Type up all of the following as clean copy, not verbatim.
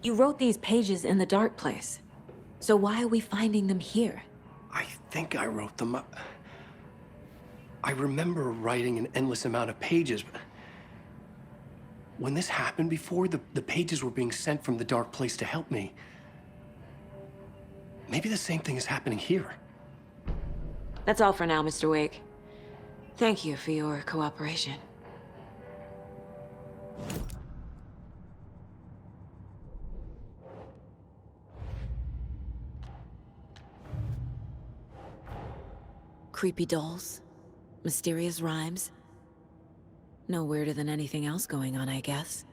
You wrote these pages in the dark place. So why are we finding them here? I think I wrote them up. I remember writing an endless amount of pages, but when this happened before, the pages were being sent from the dark place to help me. Maybe the same thing is happening here. That's all for now, Mr. Wake. Thank you for your cooperation. Creepy dolls, mysterious rhymes. No weirder than anything else going on, I guess.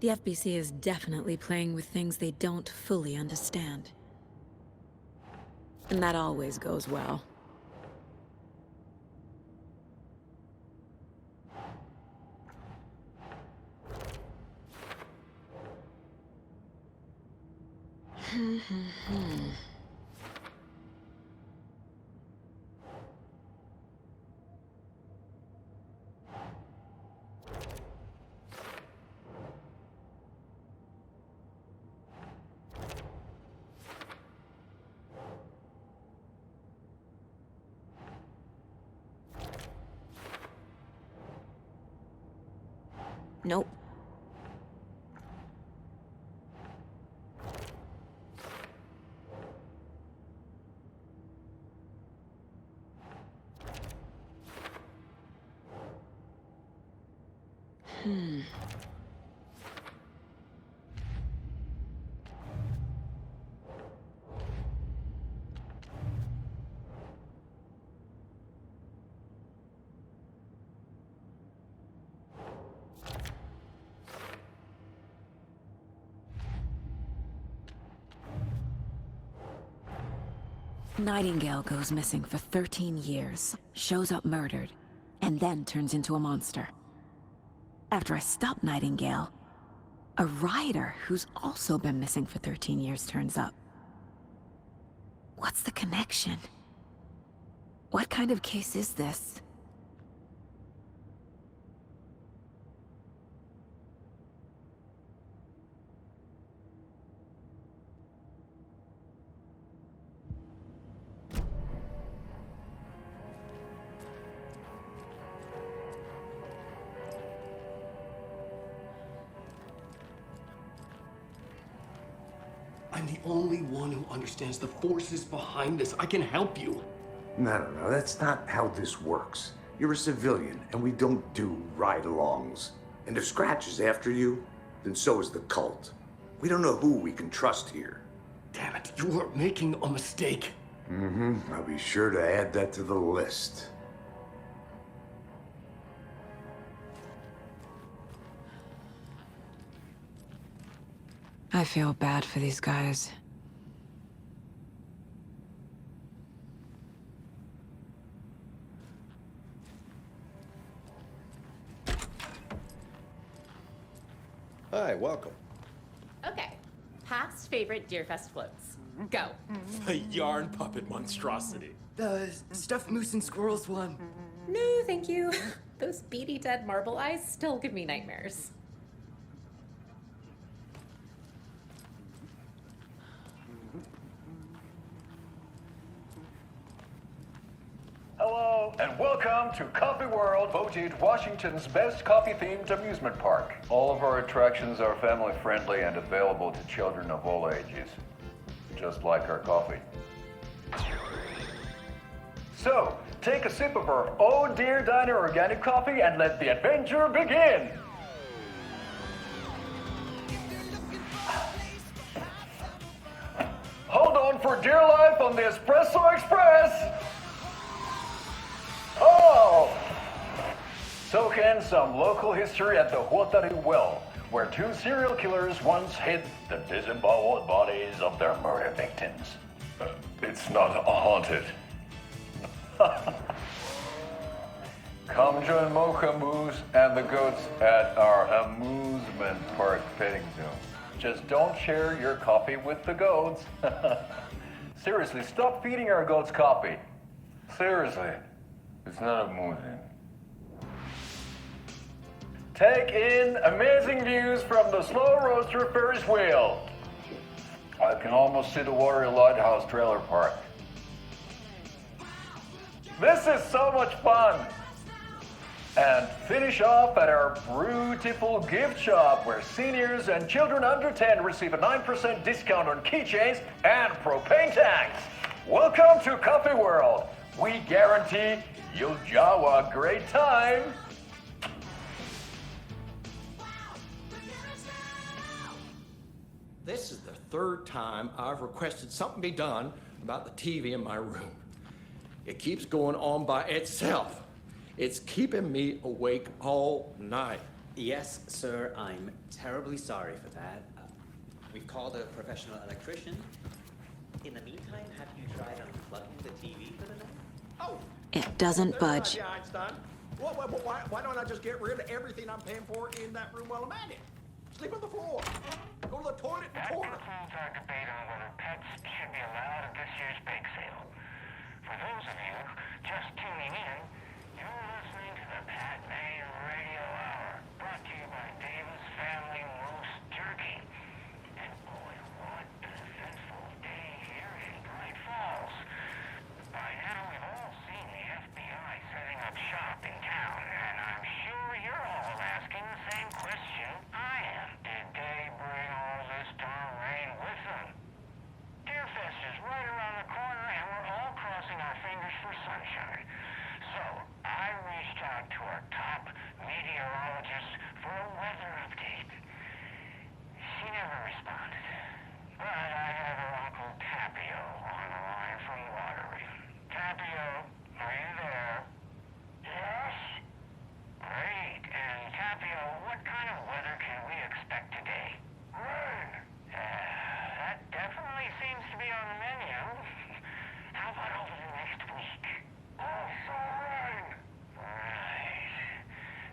The FBC is definitely playing with things they don't fully understand. And that always goes well. Nope. Nightingale goes missing for 13 years, shows up murdered, and then turns into a monster. After I stop Nightingale, a rider who's also been missing for 13 years turns up. What's the connection? What kind of case is this? I'm the only one who understands the forces behind this. I can help you. No, that's not how this works. You're a civilian, and we don't do ride-alongs. And if Scratch is after you, then so is the cult. We don't know who we can trust here. Damn it, you are making a mistake. I'll be sure to add that to the list. I feel bad for these guys. Hi, welcome. Okay. Past favorite Deerfest floats. Go. The yarn puppet monstrosity. The stuffed moose and squirrels one. No, thank you. Those beady dead marble eyes still give me nightmares. Hello, and welcome to Coffee World, voted Washington's best coffee-themed amusement park. All of our attractions are family-friendly and available to children of all ages, just like our coffee. So, take a sip of our Oh Dear Diner organic coffee and let the adventure begin! Hold on for dear life on the Espresso Express! Oh! Soak in some local history at the Huotari Well, where two serial killers once hid the disemboweled bodies of their murder victims. It's not haunted. Come join Mocha Moose and the goats at our amusement park petting zoo. Just don't share your coffee with the goats. Seriously, stop feeding our goats coffee. Seriously, it's not amusing. Take in amazing views from the Slow Roadster Ferris wheel. I can almost see the Watery Lighthouse trailer park. This is so much fun! And finish off at our beautiful gift shop where seniors and children under 10 receive a 9% discount on keychains and propane tanks. Welcome to Coffee World. We guarantee you'll jaw a great time. This is the third time I've requested something be done about the TV in my room. It keeps going on by itself. It's keeping me awake all night. Yes, sir, I'm terribly sorry for that. We've called a professional electrician. In the meantime, have you tried unplugging the TV for the night? Oh! It doesn't budge. Yeah, Einstein. Why don't I just get rid of everything I'm paying for in that room while I'm at it? Sleep on the floor. Go to the toilet in the corner. That concludes our debate on whether pets should be allowed at this year's bake sale. For those of you just tuning in, you're listening to the Pat May Radio Hour, brought to you by Davis Family Roast Turkey. And boy, what an eventful day here in Bright Falls. By now, we've all seen the FBI setting up shop in town, and I'm sure you're all asking the same question I am. Did they bring all this darn rain with them? Deerfest is right around the corner, and we're all crossing our fingers for sunshine. So, I reached out to our top meteorologist for a weather update. She never responded. But I have her Uncle Tapio on the line from Watery. Tapio, are you there? Yes? Great. And Tapio, what kind of weather can we expect today? Rain. That definitely seems to be on the menu. How about over the next week? Also rain. Right.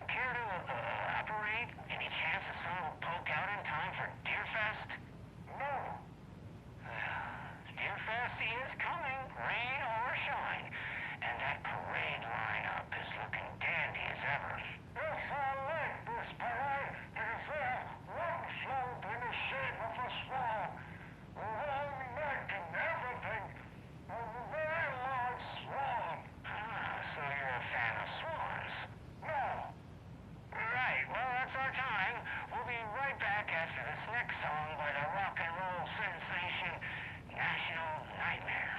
Care to elaborate? Any chance the sun will poke out in time for Deerfest? No. Deerfest is coming, rain or shine. And that parade lineup is looking dandy as ever. Yes, I like this parade. It is one float in the shape of a swan. Long neck and everything. A very large swan. So you're a fan of swans? No. Right, well, that's our time. We'll be right back after this next song by the rock and roll sensation, National Nightmare.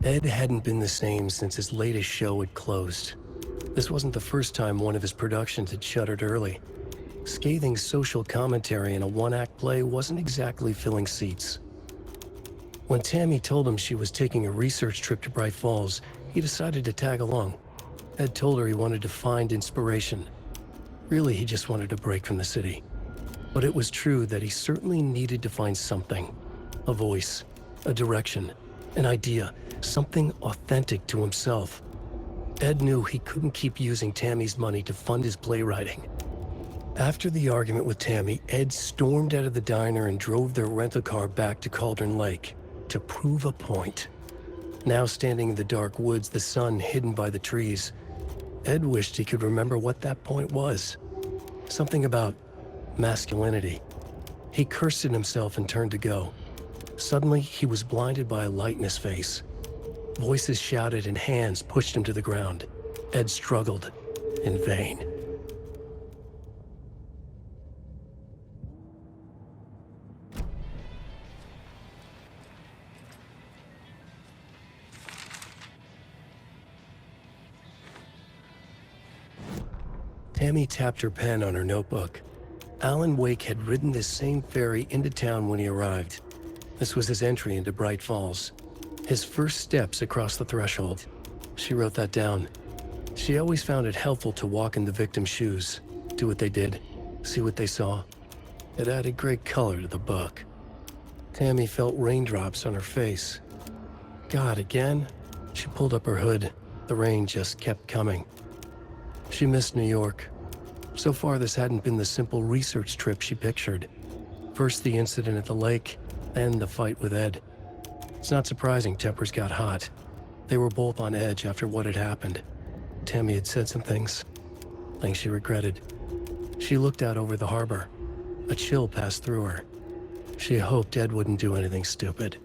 Ed hadn't been the same since his latest show had closed. This wasn't the first time one of his productions had shuttered early. Scathing social commentary in a one-act play wasn't exactly filling seats. When Tammy told him she was taking a research trip to Bright Falls, he decided to tag along. Ed told her he wanted to find inspiration. Really, he just wanted a break from the city. But it was true that he certainly needed to find something. A voice, a direction, an idea, something authentic to himself. Ed knew he couldn't keep using Tammy's money to fund his playwriting. After the argument with Tammy, Ed stormed out of the diner and drove their rental car back to Cauldron Lake to prove a point. Now standing in the dark woods, the sun hidden by the trees, Ed wished he could remember what that point was. Something about masculinity. He cursed at himself and turned to go. Suddenly, he was blinded by a light in his face. Voices shouted and hands pushed him to the ground. Ed struggled in vain. Tammy tapped her pen on her notebook. Alan Wake had ridden this same ferry into town when he arrived. This was his entry into Bright Falls. His first steps across the threshold. She wrote that down. She always found it helpful to walk in the victim's shoes, do what they did, see what they saw. It added great color to the book. Tammy felt raindrops on her face. God, again? She pulled up her hood. The rain just kept coming. She missed New York. So far, this hadn't been the simple research trip she pictured. First the incident at the lake, then the fight with Ed. It's not surprising tempers got hot. They were both on edge after what had happened. Tammy had said some things she regretted. She looked out over the harbor. A chill passed through her. She hoped Ed wouldn't do anything stupid.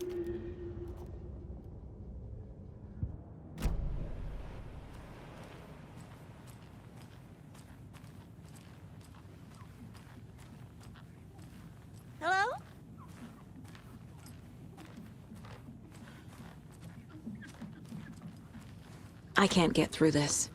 Hello? I can't get through this.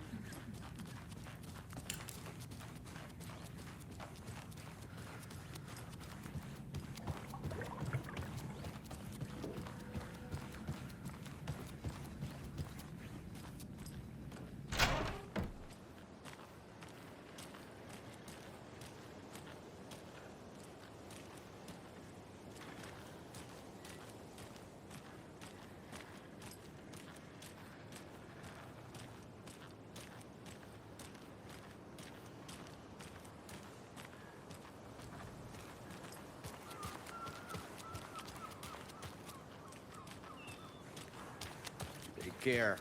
Take care.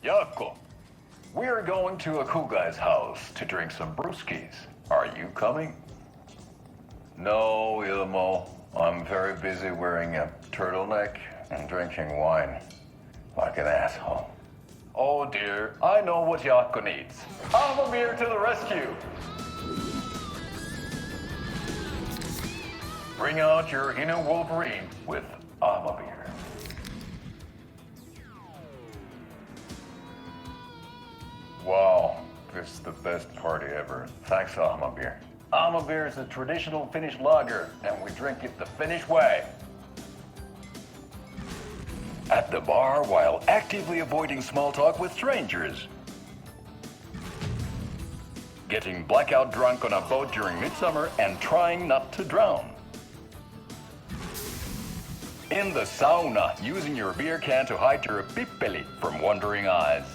Yako, we're going to a cool guy's house to drink some brewskis. Are you coming? No, Ilmo. I'm very busy wearing a turtleneck and drinking wine like an asshole. Oh dear, I know what Yako needs. Avamir to the rescue! Bring out your inner Wolverine with Avamir. Wow, this is the best party ever. Thanks, Avamir. Avamir is a traditional Finnish lager, and we drink it the Finnish way. At the bar while actively avoiding small talk with strangers. Getting blackout drunk on a boat during midsummer and trying not to drown. In the sauna, using your beer can to hide your pippeli from wondering eyes.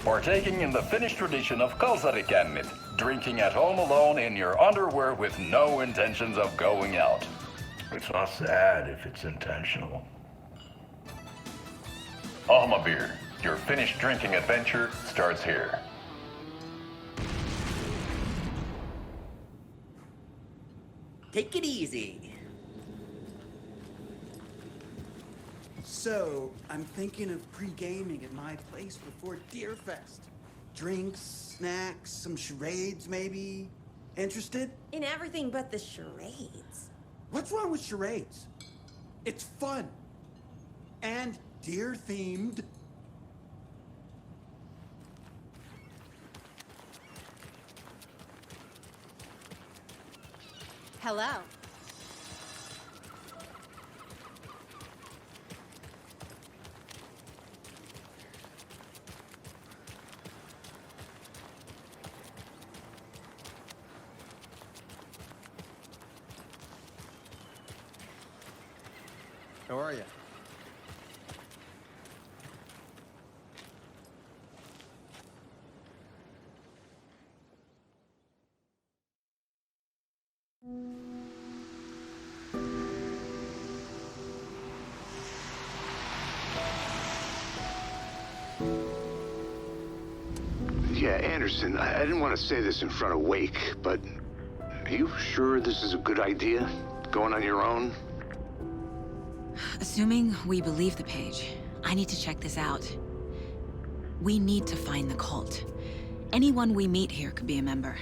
Partaking in the Finnish tradition of kalsarikännit, drinking at home alone in your underwear with no intentions of going out. It's not sad if it's intentional. Ahmabir, your Finnish drinking adventure starts here. Take it easy. So, I'm thinking of pre-gaming at my place before Deerfest. Drinks, snacks, some charades maybe. Interested? In everything but the charades. What's wrong with charades? It's fun. And deer-themed. Hello. How are you? Yeah, Anderson, I didn't want to say this in front of Wake, but are you sure this is a good idea? Going on your own? Assuming we believe the page, I need to check this out. We need to find the cult. Anyone we meet here could be a member.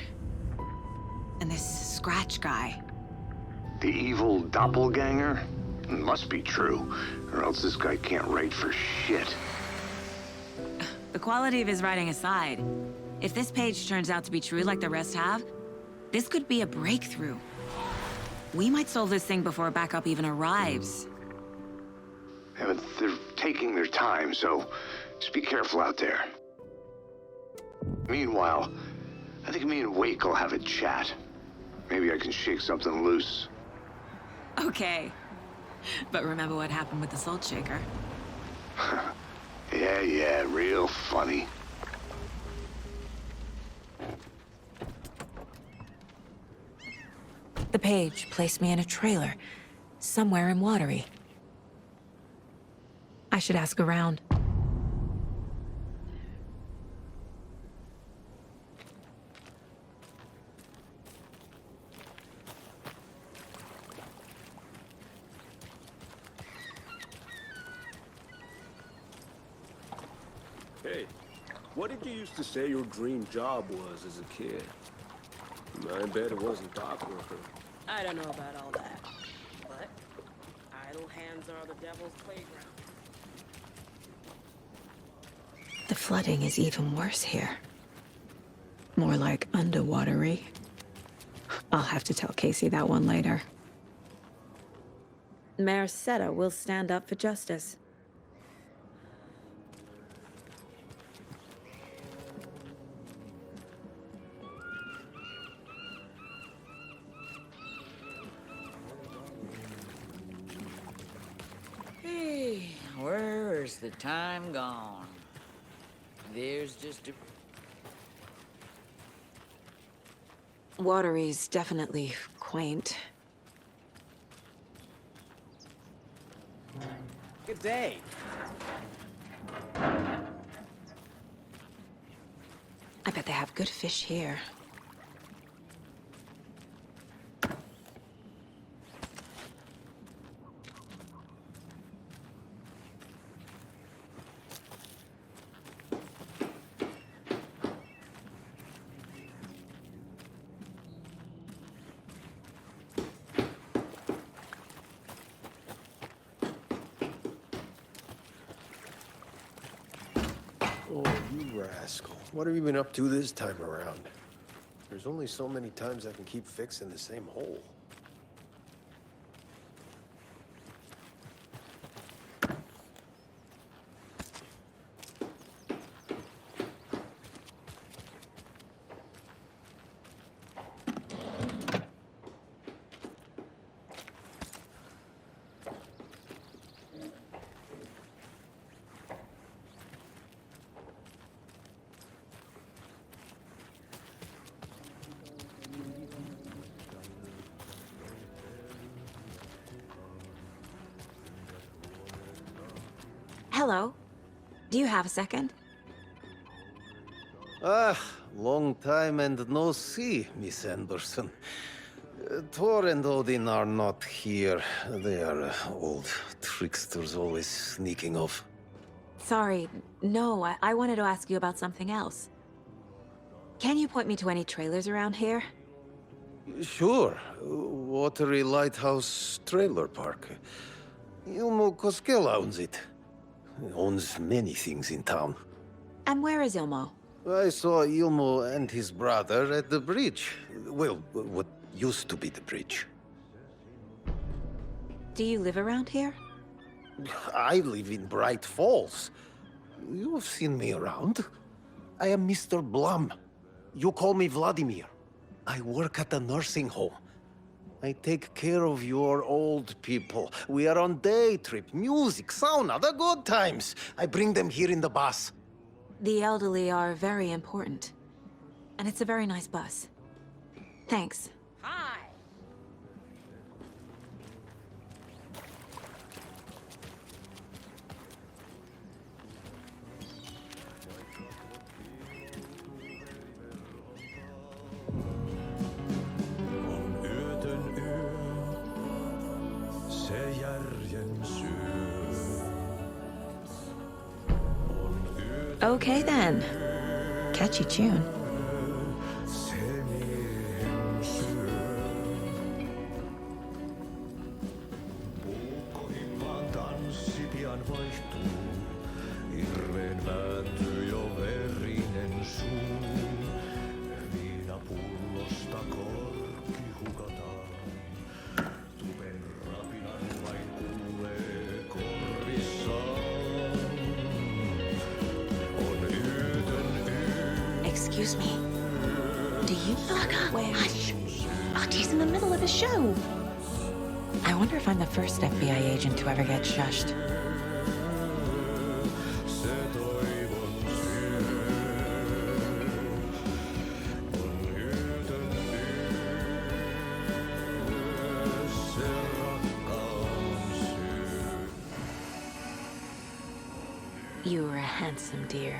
And this Scratch guy. The evil doppelganger? Must be true, or else this guy can't write for shit. The quality of his writing aside, if this page turns out to be true like the rest have, this could be a breakthrough. We might solve this thing before backup even arrives. Yeah, but they're taking their time, so just be careful out there. Meanwhile, I think me and Wake will have a chat. Maybe I can shake something loose. Okay. But remember what happened with the Salt Shaker? Yeah, real funny. The page placed me in a trailer, somewhere in Watery. I should ask around. Hey, what did you used to say your dream job was as a kid? I bet it wasn't dock worker. I don't know about all that, but idle hands are the devil's playground. The flooding is even worse here. More like underwatery. I'll have to tell Casey that one later. Mayor Seta will stand up for justice. Hey, where's the time gone? There's just a... Watery's definitely quaint. Good day. I bet they have good fish here. Oh, you rascal. What have you been up to this time around? There's only so many times I can keep fixing the same hole. Hello. Do you have a second? Ah, long time and no see, Miss Anderson. Thor and Odin are not here. They are old tricksters always sneaking off. Sorry, no, I wanted to ask you about something else. Can you point me to any trailers around here? Sure. Watery Lighthouse Trailer Park. Ilmo Koskela owns it. He owns many things in town. And where is Ilmo? I saw Ilmo and his brother at the bridge. Well, what used to be the bridge. Do you live around here? I live in Bright Falls. You've seen me around. I am Mr. Blum. You call me Vladimir. I work at a nursing home. I take care of your old people. We are on day trip, music, sauna, the good times. I bring them here in the bus. The elderly are very important. And it's a very nice bus. Thanks. Hi. Okay then. Catchy tune. Excuse me. Do you know where... Hush! Archie's in the middle of a show. I wonder if I'm the first FBI agent to ever get shushed. You were a handsome dear.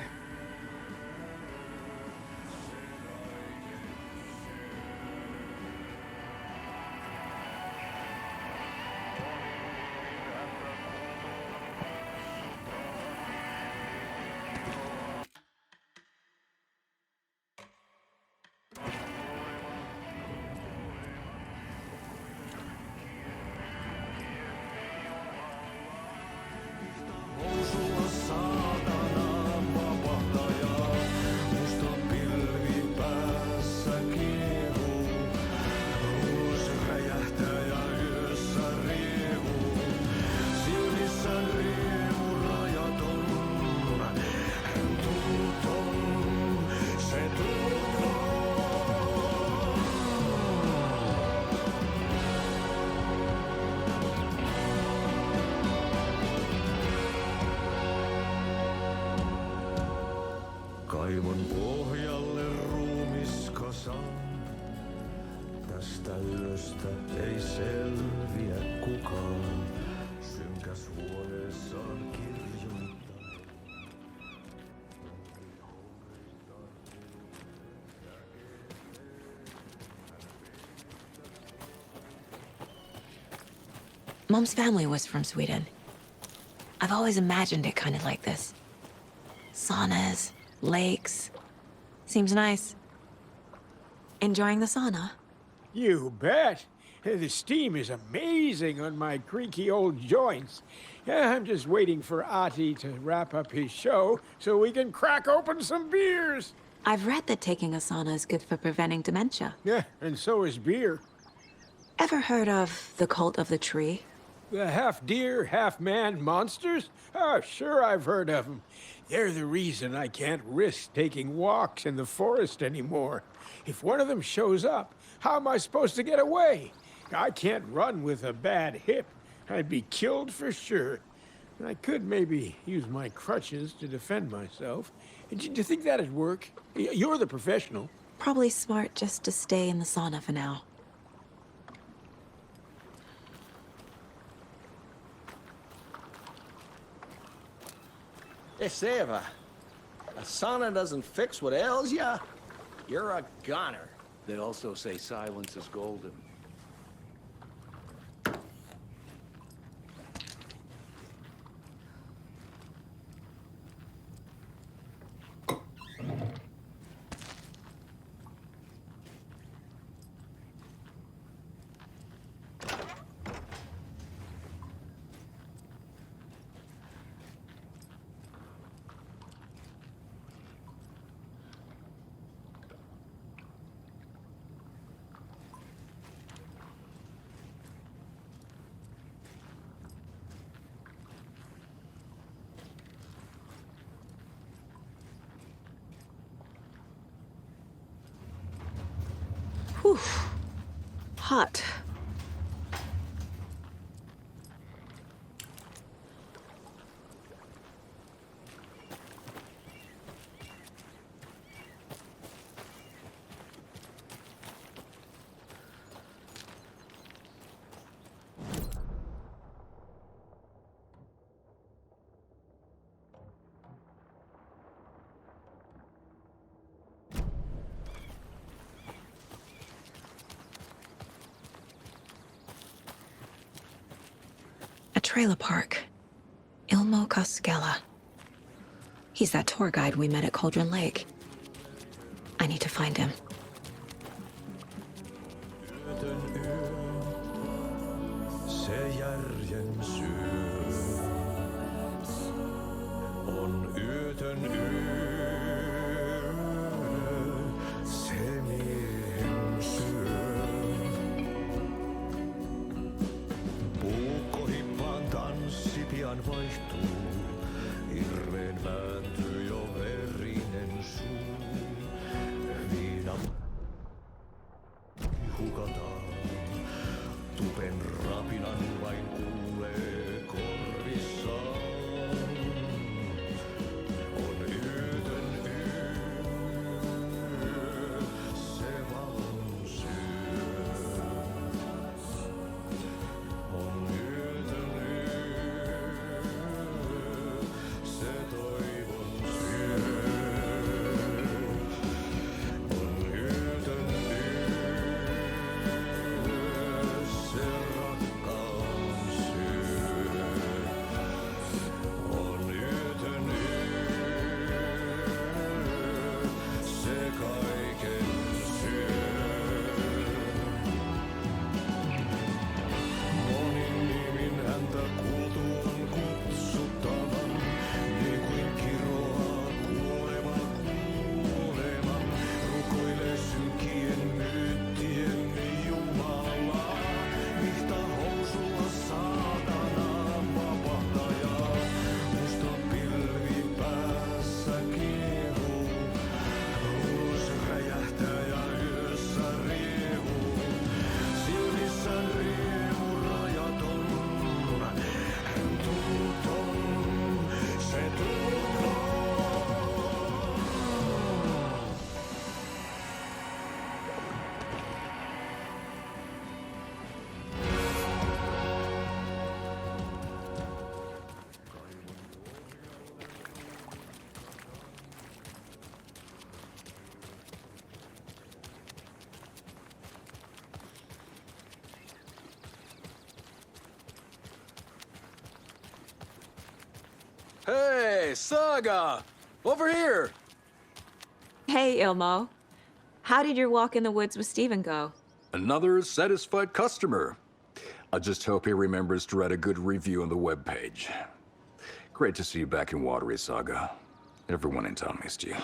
Kaivon pohjalle ruumiskasan. Tästä yöstä ei selviä kukaan. Synkäs huoneessaan kirjoittaa. Mom's family was from Sweden. I've always imagined it kind of like this. Saunas, lakes. Seems nice. Enjoying the sauna? You bet. The steam is amazing on my creaky old joints. I'm just waiting for Ati to wrap up his show so we can crack open some beers. I've read that taking a sauna is good for preventing dementia. Yeah, and so is beer. Ever heard of the cult of the tree? The half-deer, half-man monsters? Oh, sure I've heard of them. They're the reason I can't risk taking walks in the forest anymore. If one of them shows up, how am I supposed to get away? I can't run with a bad hip. I'd be killed for sure. I could maybe use my crutches to defend myself. Do you think that'd work? You're the professional. Probably smart just to stay in the sauna for now. If ever a sauna doesn't fix what ails ya, you're a goner. They also say silence is golden. Whew. Hot. A trailer park. Ilmo Koskela. He's that tour guide we met at Cauldron Lake. I need to find him. Se järjen syö on yötön yö, se miehen syö. Puukkohippaan tanssi pian vaihtuu, hirveen vääntyy jo verinen suu. Viina hukataan. Tupen rapinan vain kuulee korvissaan. On yötön yö, se valon syö. On yötön yö, se toivon syö. On yötön yö. Se rakkaan syö, on yötön yö, se kaiken syö. Monin nimin häntä kuultuaan kutsuttavan, niin kuin kiroaa kuoleva kuoleman, rukoilee synkien myyttien Jumalaa. Vihta housulla saatanaan vapahtajaa, musta pilvi päässä kiehuu. Ulos räjähtää ja yössä riehuu, silmissä riemu rajaton. Hän tunton, se tulkoon. Hey, Saga! Over here! Hey, Ilmo. How did your walk in the woods with Steven go? Another satisfied customer. I just hope he remembers to write a good review on the webpage. Great to see you back in Watery, Saga. Everyone in town missed you.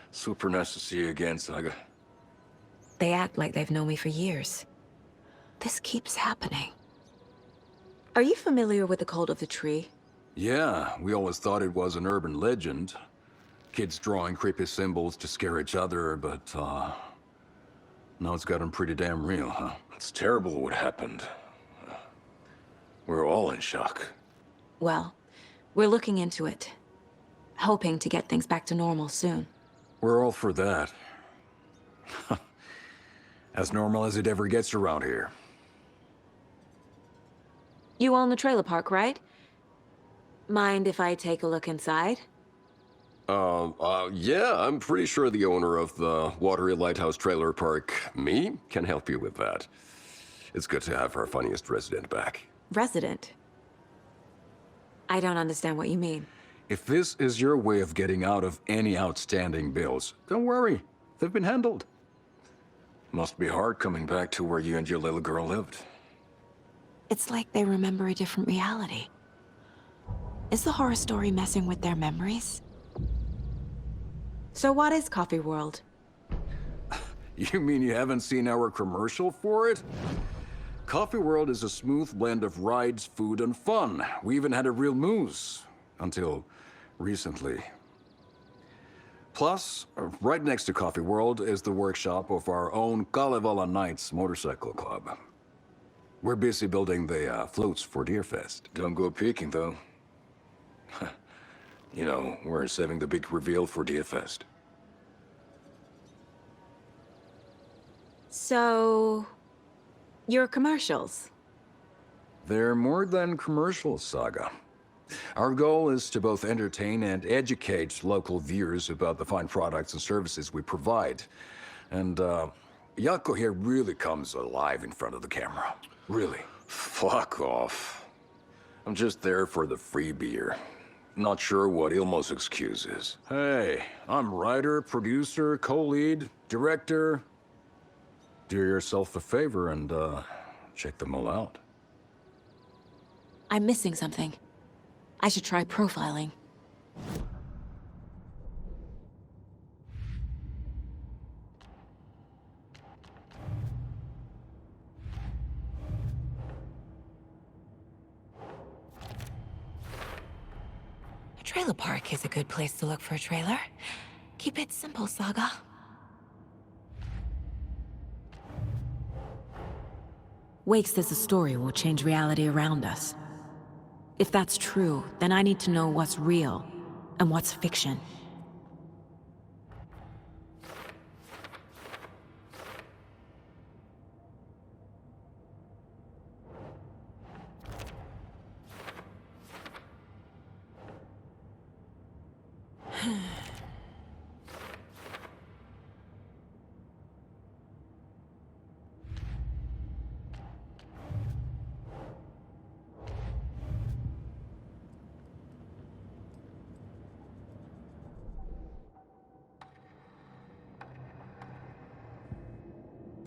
Super nice to see you again, Saga. They act like they've known me for years. This keeps happening. Are you familiar with the Cult of the Tree? Yeah, we always thought it was an urban legend. Kids drawing creepy symbols to scare each other, but, now it's gotten pretty damn real, huh? It's terrible what happened. We're all in shock. Well, we're looking into it. Hoping to get things back to normal soon. We're all for that. As normal as it ever gets around here. You own the trailer park, right? Mind if I take a look inside? Yeah, I'm pretty sure the owner of the Watery Lighthouse Trailer Park, me, can help you with that. It's good to have our funniest resident back. Resident? I don't understand what you mean. If this is your way of getting out of any outstanding bills, don't worry. They've been handled. Must be hard coming back to where you and your little girl lived. It's like they remember a different reality. Is the horror story messing with their memories? So what is Coffee World? You mean you haven't seen our commercial for it? Coffee World is a smooth blend of rides, food, and fun. We even had a real moose. Until recently. Plus, right next to Coffee World is the workshop of our own Kalevala Knights Motorcycle Club. We're busy building the floats for Deerfest. Don't go peeking, though. You know, we're saving the big reveal for Deerfest. So, your commercials? They're more than commercials, Saga. Our goal is to both entertain and educate local viewers about the fine products and services we provide. And, Yako here really comes alive in front of the camera. Really. Fuck off. I'm just there for the free beer. Not sure what Ilmo's excuse is. Hey, I'm writer, producer, co-lead, director. Do yourself a favor and, check them all out. I'm missing something. I should try profiling. A trailer park is a good place to look for a trailer. Keep it simple, Saga. Wake says the story will change reality around us. If that's true, then I need to know what's real and what's fiction.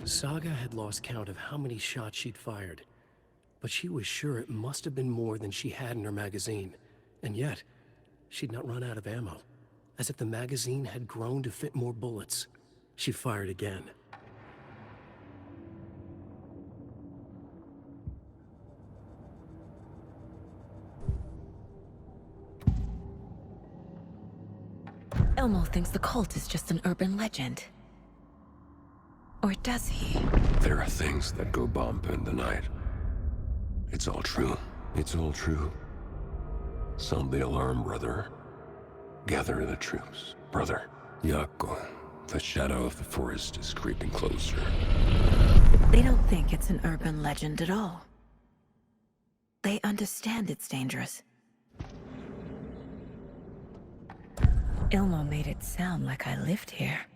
Saga had lost count of how many shots she'd fired, but she was sure it must have been more than she had in her magazine. And yet, she'd not run out of ammo. As if the magazine had grown to fit more bullets. She fired again. Elmo thinks the cult is just an urban legend. Or does he? There are things that go bump in the night. It's all true. It's all true. Sound the alarm, brother. Gather the troops, brother. Yako, the shadow of the forest is creeping closer. They don't think it's an urban legend at all. They understand it's dangerous. Ilmo made it sound like I lived here.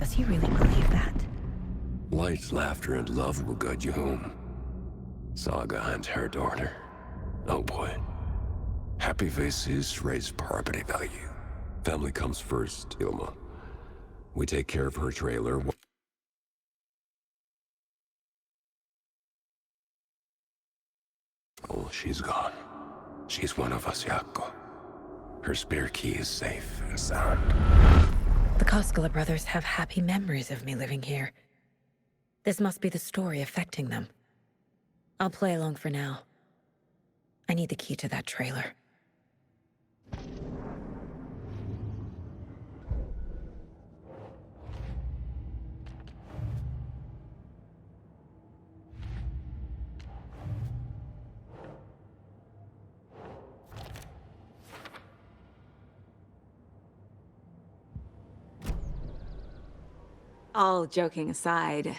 Does he really believe that? Light, laughter, and love will guide you home. Saga and her daughter. Oh boy. Happy faces raise property value. Family comes first, Ilma. We take care of her trailer. Oh, she's gone. She's one of us, Jaakko. Her spare key is safe and sound. The Koskela brothers have happy memories of me living here. This must be the story affecting them. I'll play along for now. I need the key to that trailer. All joking aside,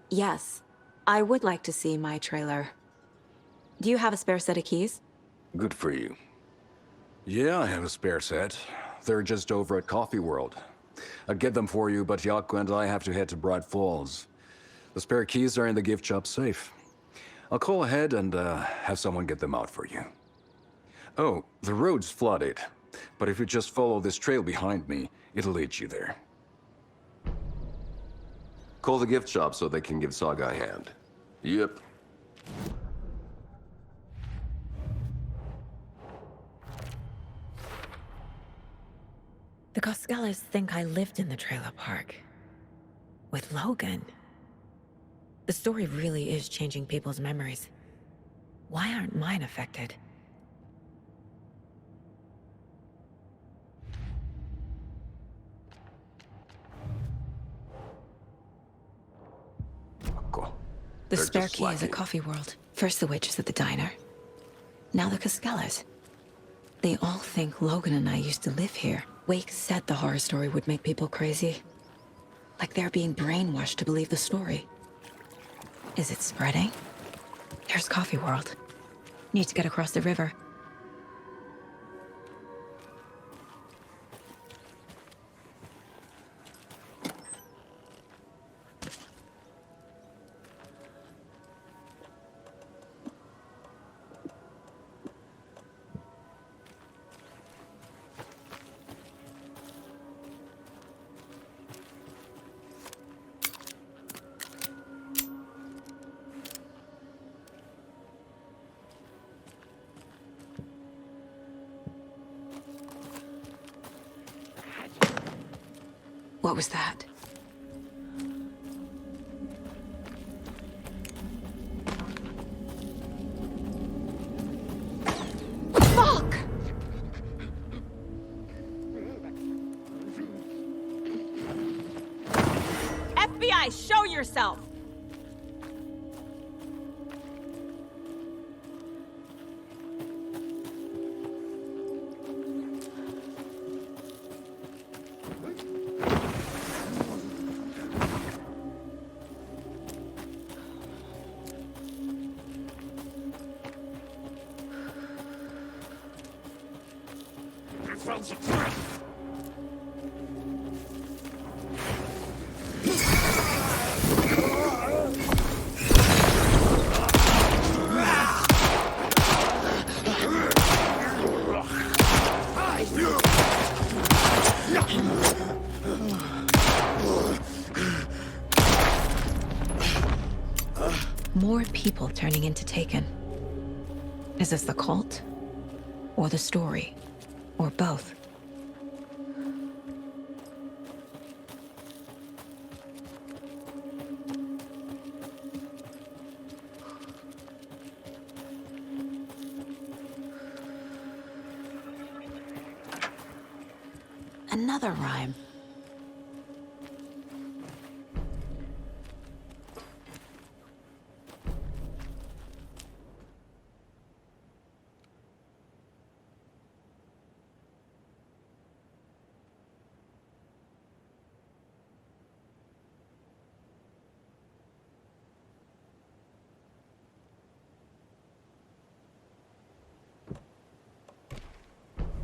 yes, I would like to see my trailer. Do you have a spare set of keys? Good for you. Yeah, I have a spare set. They're just over at Coffee World. I'd get them for you, but Jaakko and I have to head to Bright Falls. The spare keys are in the gift shop safe. I'll call ahead and have someone get them out for you. Oh, the road's flooded, but if you just follow this trail behind me, it'll lead you there. Call the gift shop so they can give Saga a hand. Yep. The Koskelas think I lived in the trailer park. With Logan. The story really is changing people's memories. Why aren't mine affected? The They're spare just key is at slacking. Coffee World. First the witches at the diner. Now the Koskelas. They all think Logan and I used to live here. Wake said the horror story would make people crazy. Like they're being brainwashed to believe the story. Is it spreading? Here's Coffee World. Need to get across the river. What was that? Fuck! FBI, show yourself! More people turning into Taken. Is this the cult? Or the story? Or both? Another rhyme.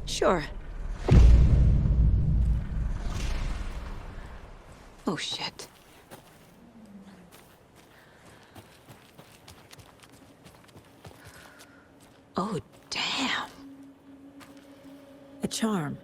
Sure. Oh, shit. Oh, damn. A charm.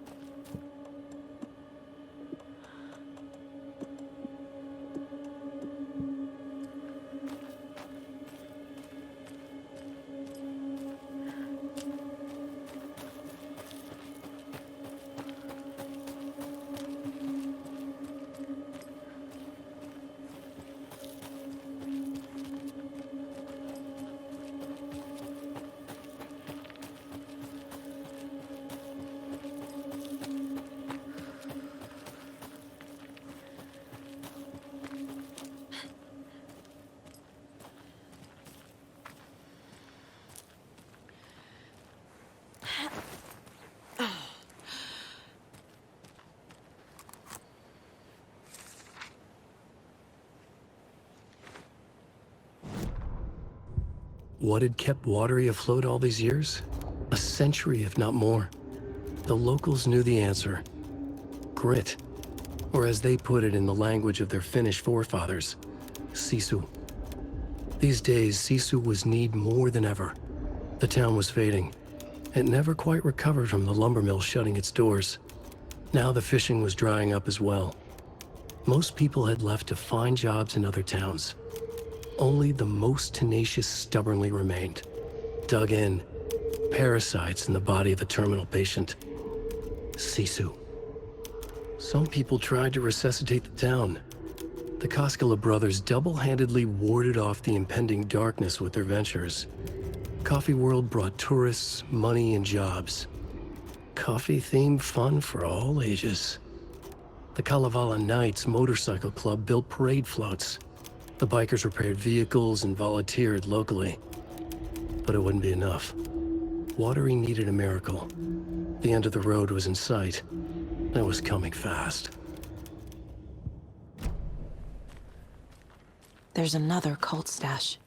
What had kept Watery afloat all these years? A century, if not more. The locals knew the answer. Grit. Or as they put it in the language of their Finnish forefathers, sisu. These days, sisu was needed more than ever. The town was fading. It never quite recovered from the lumber mill shutting its doors. Now the fishing was drying up as well. Most people had left to find jobs in other towns. Only the most tenacious stubbornly remained. Dug in, parasites in the body of a terminal patient. Sisu. Some people tried to resuscitate the town. The Koskela brothers double-handedly warded off the impending darkness with their ventures. Coffee World brought tourists, money, and jobs. Coffee-themed fun for all ages. The Kalevala Knights Motorcycle Club built parade floats. The bikers repaired vehicles and volunteered locally. But it wouldn't be enough. Watery needed a miracle. The end of the road was in sight. It was coming fast. There's another cult stash.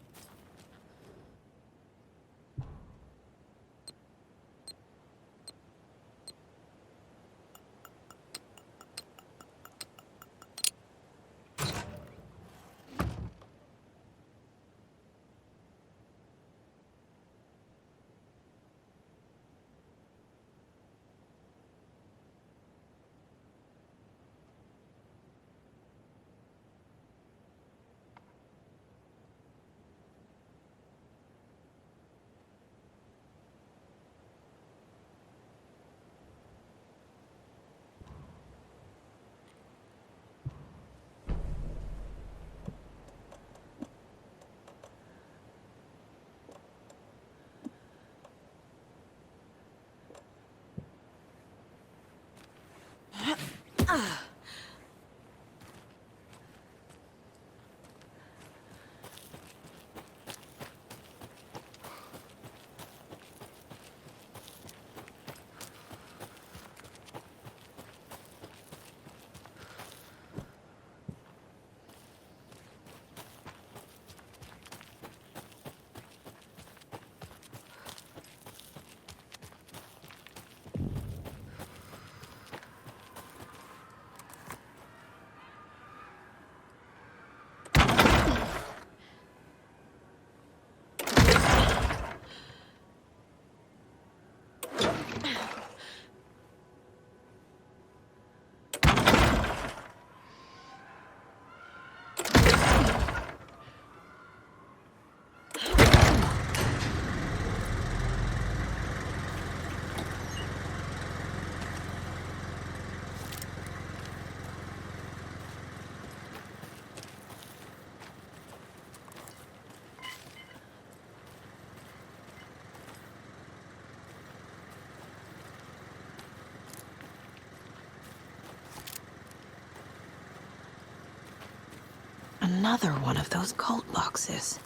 Another one of those cult boxes.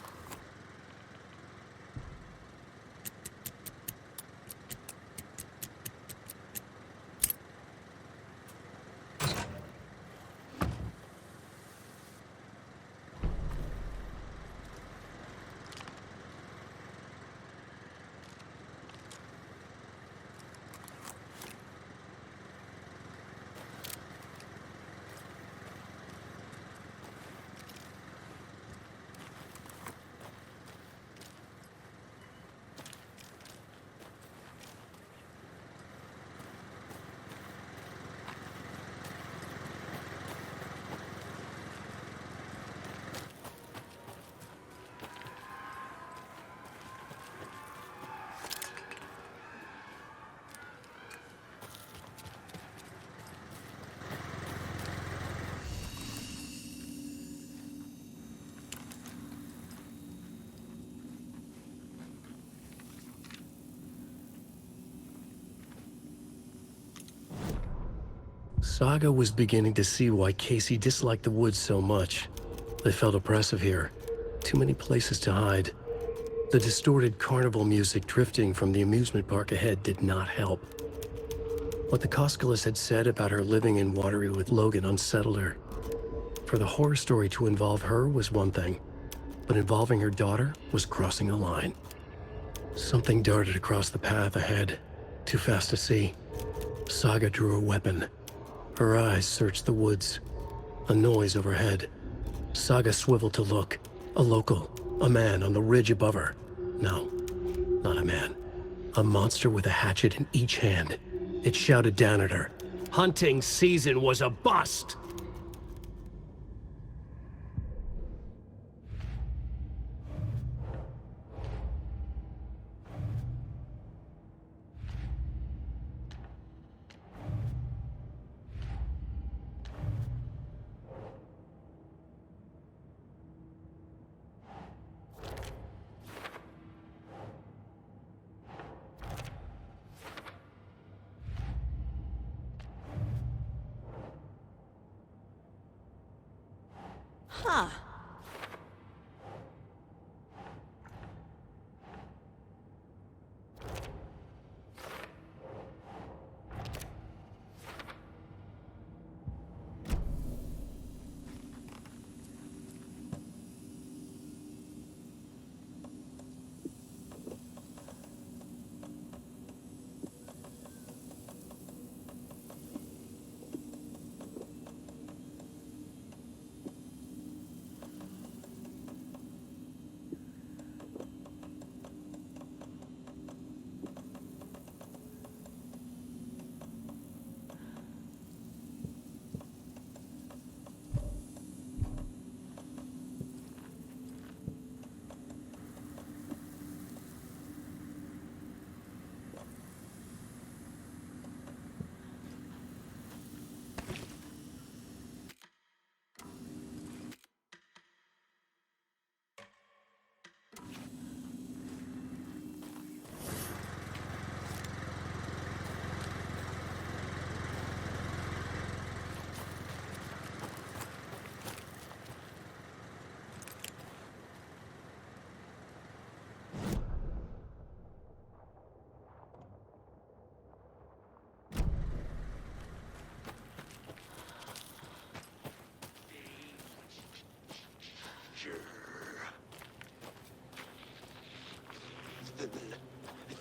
Saga was beginning to see why Casey disliked the woods so much. They felt oppressive here. Too many places to hide. The distorted carnival music drifting from the amusement park ahead did not help. What the Koskalis had said about her living in Watery with Logan unsettled her. For the horror story to involve her was one thing, but involving her daughter was crossing a line. Something darted across the path ahead, too fast to see. Saga drew her weapon. Her eyes searched the woods. A noise overhead. Saga swiveled to look. A local. A man on the ridge above her. No, not a man. A monster with a hatchet in each hand. It shouted down at her. Hunting season was a bust! Huh.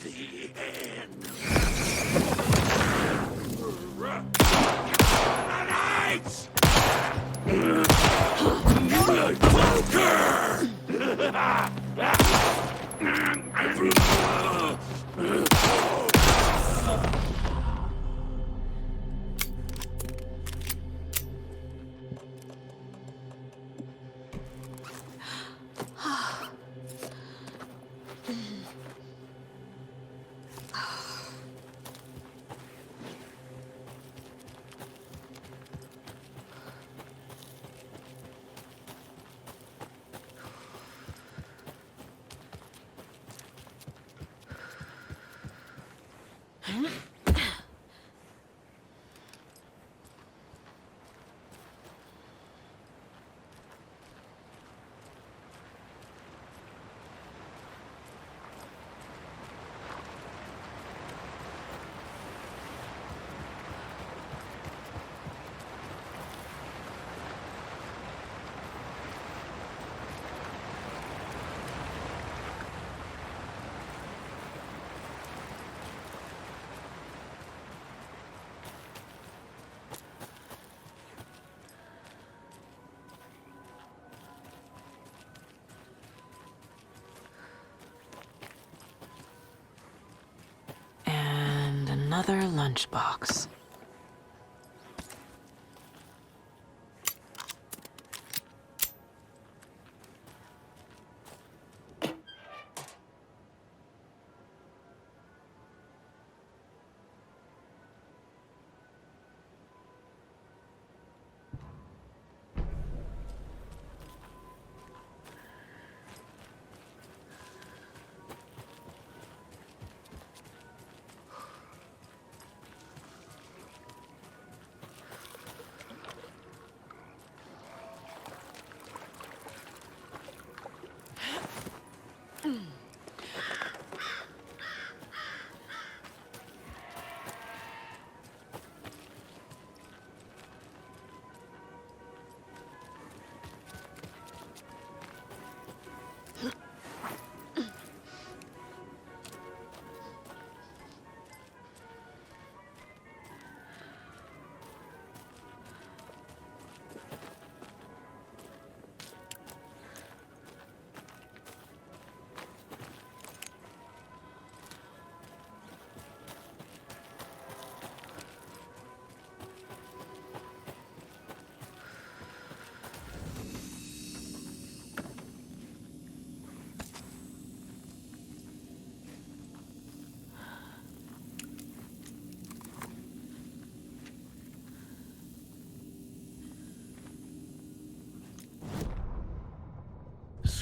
The end. And another lunchbox.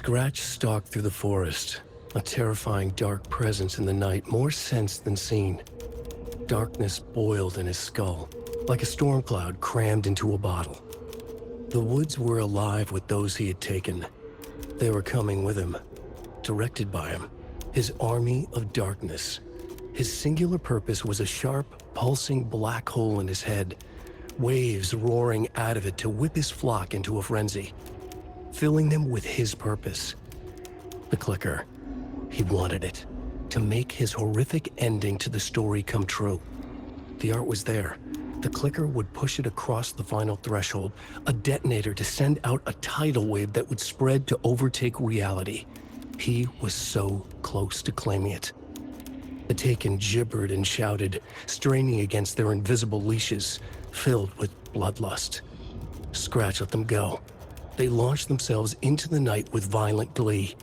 Scratch stalked through the forest, a terrifying dark presence in the night, more sensed than seen. Darkness boiled in his skull, like a storm cloud crammed into a bottle. The woods were alive with those he had taken. They were coming with him, directed by him, his army of darkness. His singular purpose was a sharp, pulsing black hole in his head, waves roaring out of it to whip his flock into a frenzy, filling them with his purpose. The clicker. He wanted it, to make his horrific ending to the story come true. The art was there. The clicker would push it across the final threshold, a detonator to send out a tidal wave that would spread to overtake reality. He was so close to claiming it. The Taken gibbered and shouted, straining against their invisible leashes, filled with bloodlust. Scratch let them go. They launched themselves into the night with violent glee.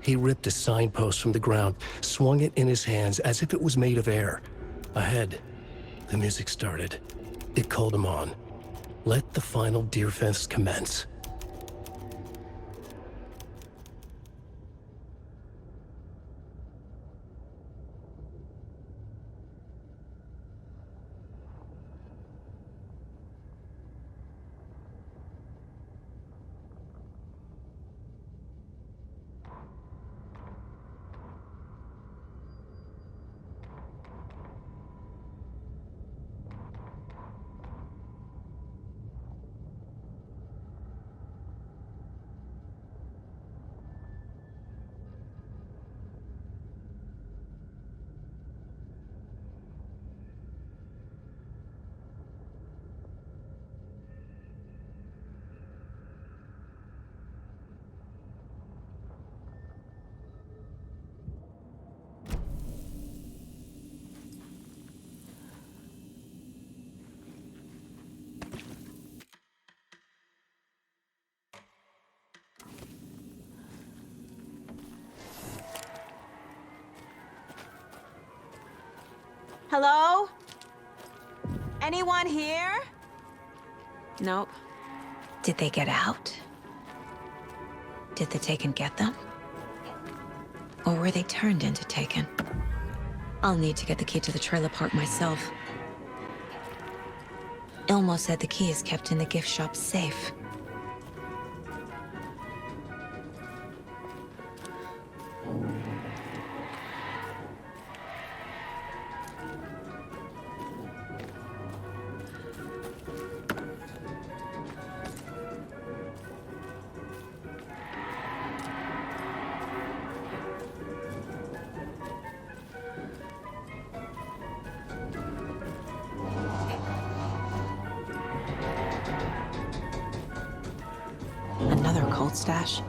He ripped a signpost from the ground, swung it in his hands as if it was made of air. Ahead, the music started. It called him on. Let the final Deerfest commence. Hello? Anyone here? Nope. Did they get out? Did the Taken get them? Or were they turned into Taken? I'll need to get the key to the trailer park myself. Ilmo said the key is kept in the gift shop safe. Another cult stash.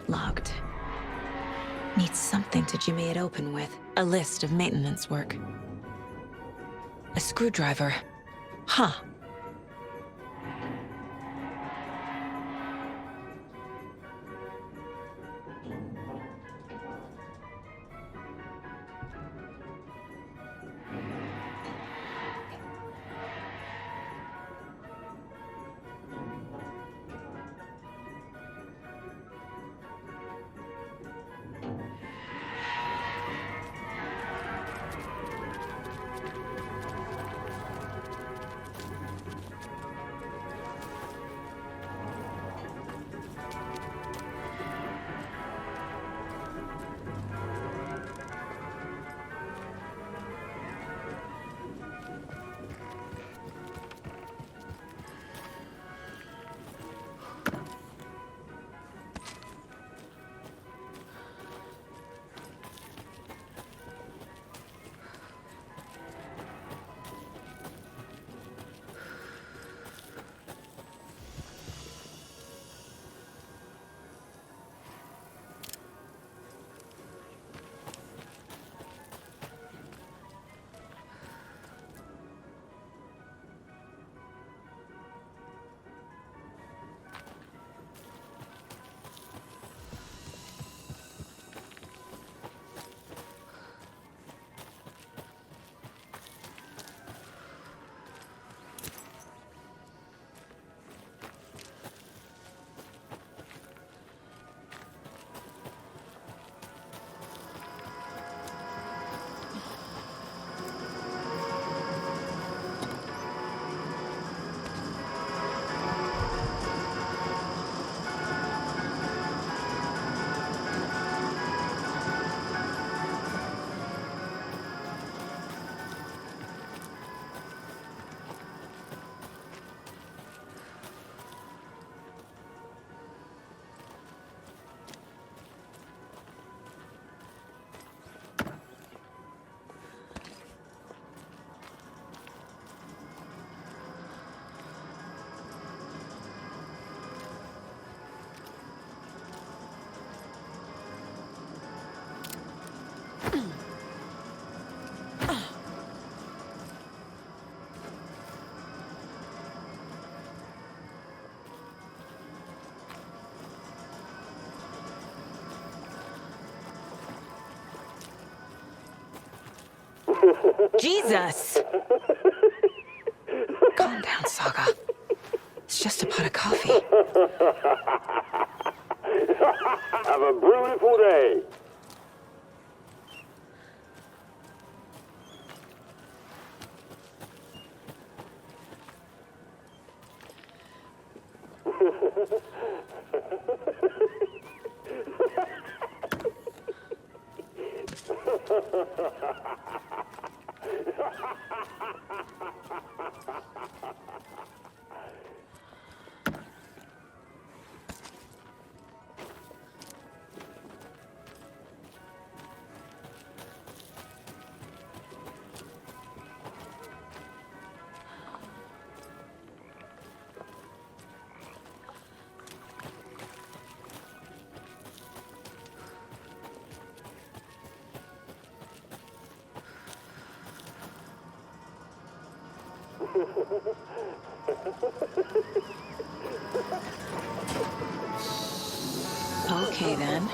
Locked. Need something to jimmy it open with. A list of maintenance work. A screwdriver. Huh. Jesus! Calm down, Saga. It's just a pot of coffee. Have a beautiful day. Okay, then.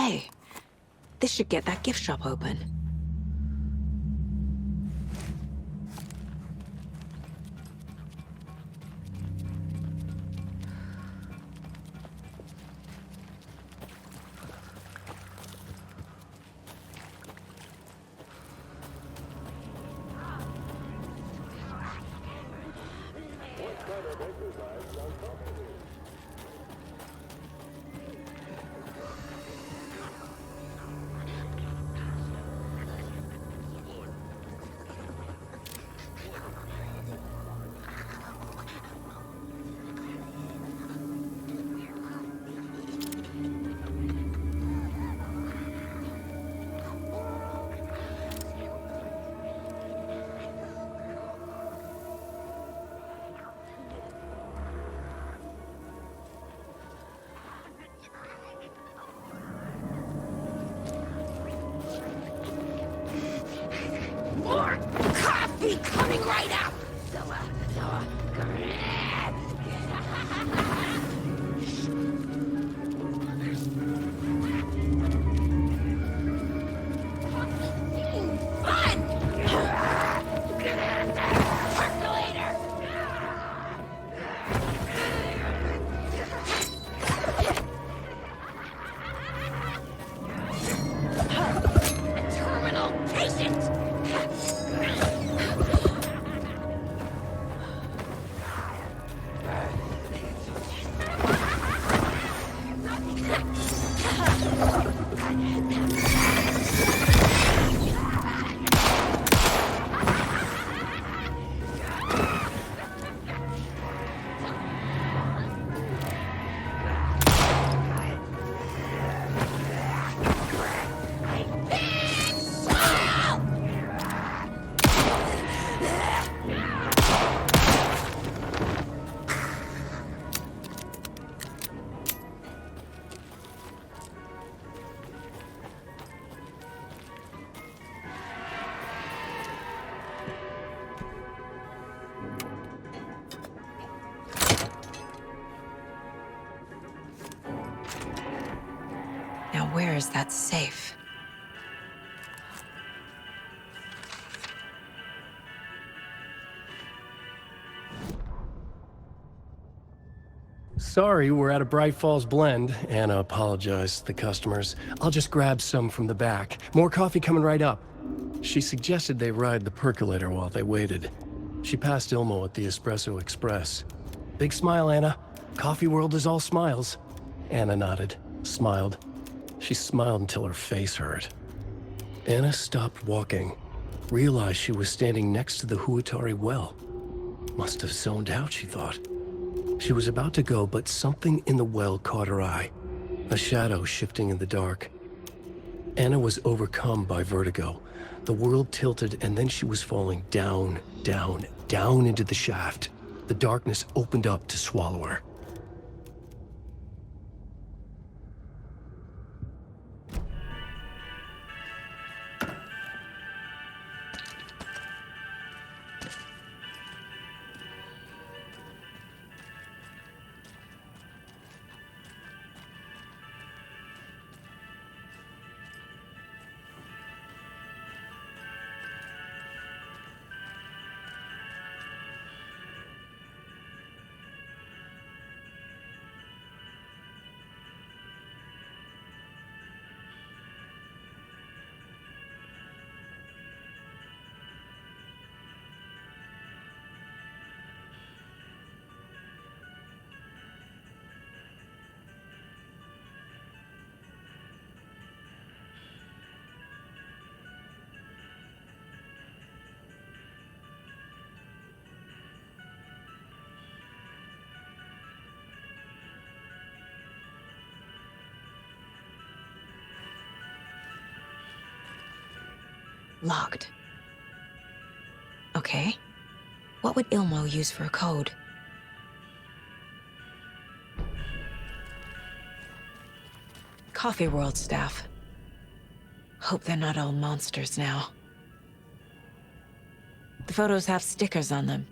Hey, this should get that gift shop open. More coffee coming right up! Terminal patient! Now where is that safe? Sorry, we're at a Bright Falls blend. Anna apologized to the customers. I'll just grab some from the back. More coffee coming right up. She suggested they ride the percolator while they waited. She passed Ilmo at the Espresso Express. Big smile, Anna. Coffee world is all smiles. Anna nodded, smiled. She smiled until her face hurt. Anna stopped walking, realized she was standing next to the Huatari well. Must have zoned out, she thought. She was about to go, but something in the well caught her eye. A shadow shifting in the dark. Anna was overcome by vertigo. The world tilted, and then she was falling down, down, down into the shaft. The darkness opened up to swallow her. Locked. Okay. What would Ilmo use for a code? Coffee World staff. Hope they're not all monsters now. The photos have stickers on them.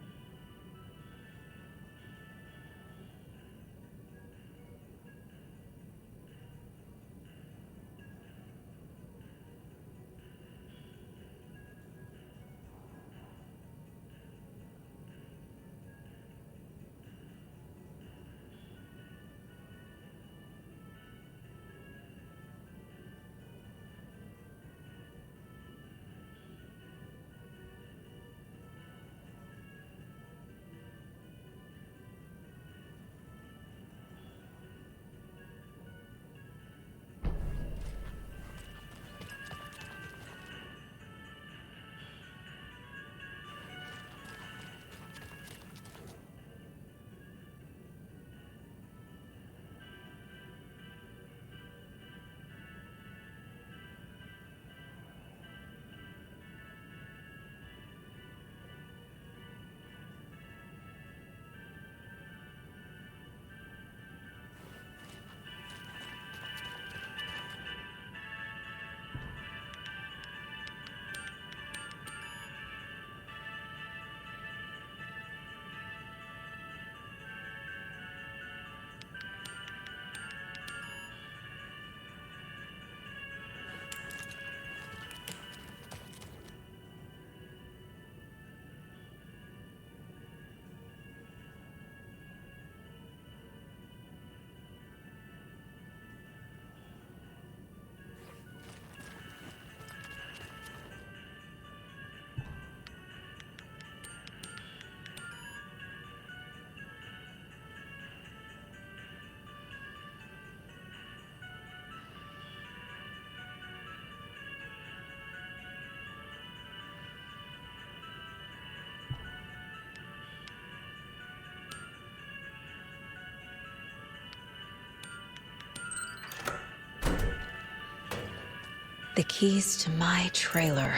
The keys to my trailer.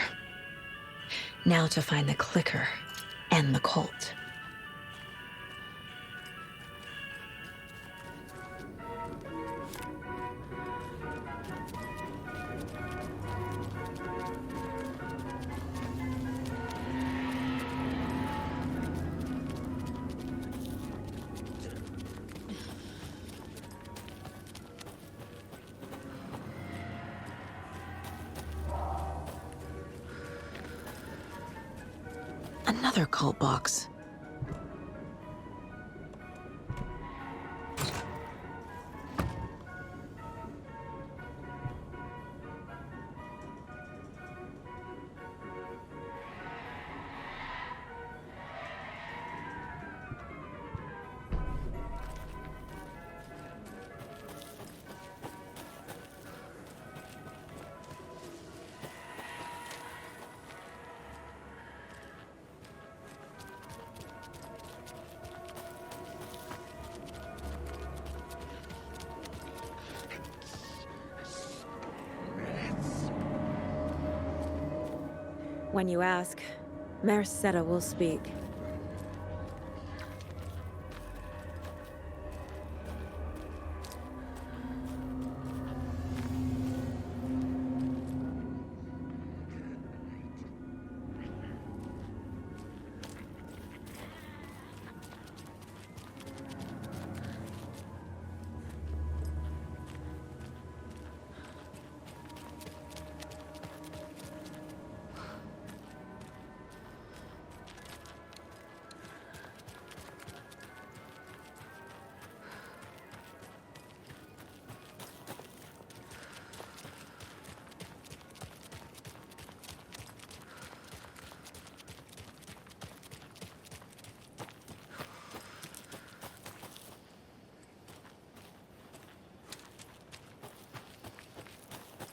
Now to find the clicker and the Colt. Another Colt box. When you ask, Merceda will speak.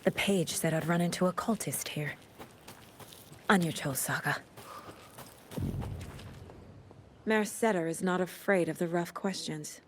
The page said I'd run into a cultist here. On your toes, Saga. Merceda is not afraid of the rough questions.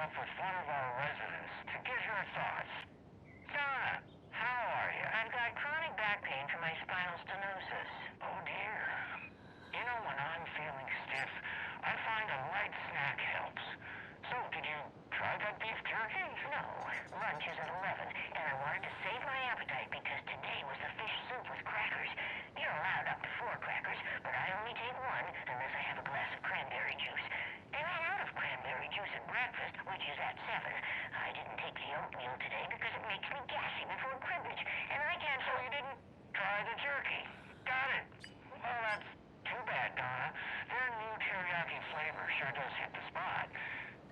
With one of our residents to get her thoughts. Donna, how are you? I've got chronic back pain from my spinal stenosis. Oh dear. You know, when I'm feeling stiff, I find a light snack helps. So, did you try that beef jerky? No. Lunch is at 11, and I wanted to save my appetite because today was the fish soup with crackers. You're allowed up to 4 crackers, but I only take 1 unless I have a glass of cranberry juice. They ran out of cranberry juice at breakfast, which is at 7. I didn't take the oatmeal today because it makes me gassy before cribbage, and I can't. So you didn't try the jerky? Got it. Well, that's too bad, Donna. Their new teriyaki flavor sure does hit the spot.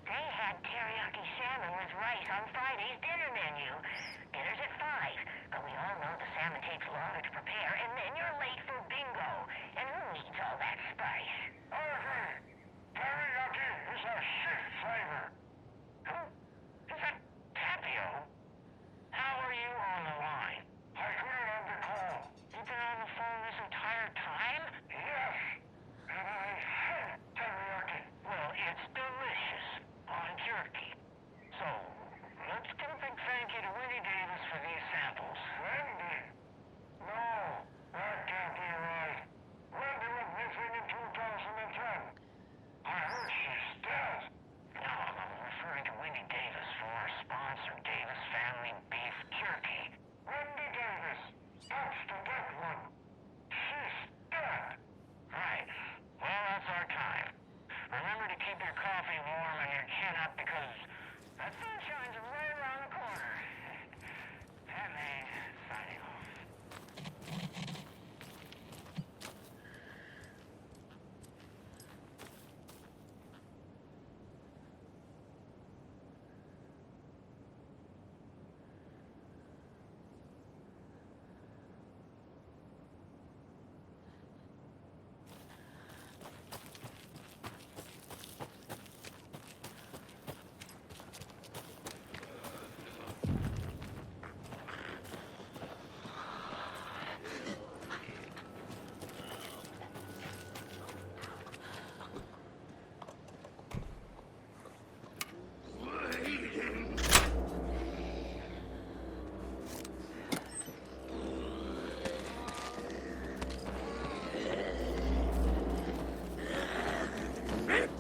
They had teriyaki salmon with rice on Friday's dinner menu. Dinner's at 5, but we all know the salmon takes longer to prepare, and then you're late for bingo. And who needs all that spice? Teriyaki is a shit flavor. Who? Is that Tapio? How are you on the line? I couldn't have the call. You've been on the phone this entire time? Yes. And I hate teriyaki. Well, it's delicious on jerky. So, let's give a big thank you to Winnie Davis for these samples. Wendy? No, that can't be right. Wendy went missing in 2010. I heard she's dead. No, I'm referring to Winnie Davis from our sponsor, Davis Family Beef Jerky. Wendy Davis. That's the dead one. She's dead. Right. Well, that's our time. Remember to keep your coffee warm and your chin up because that sunshine's right around the corner. That made signing off.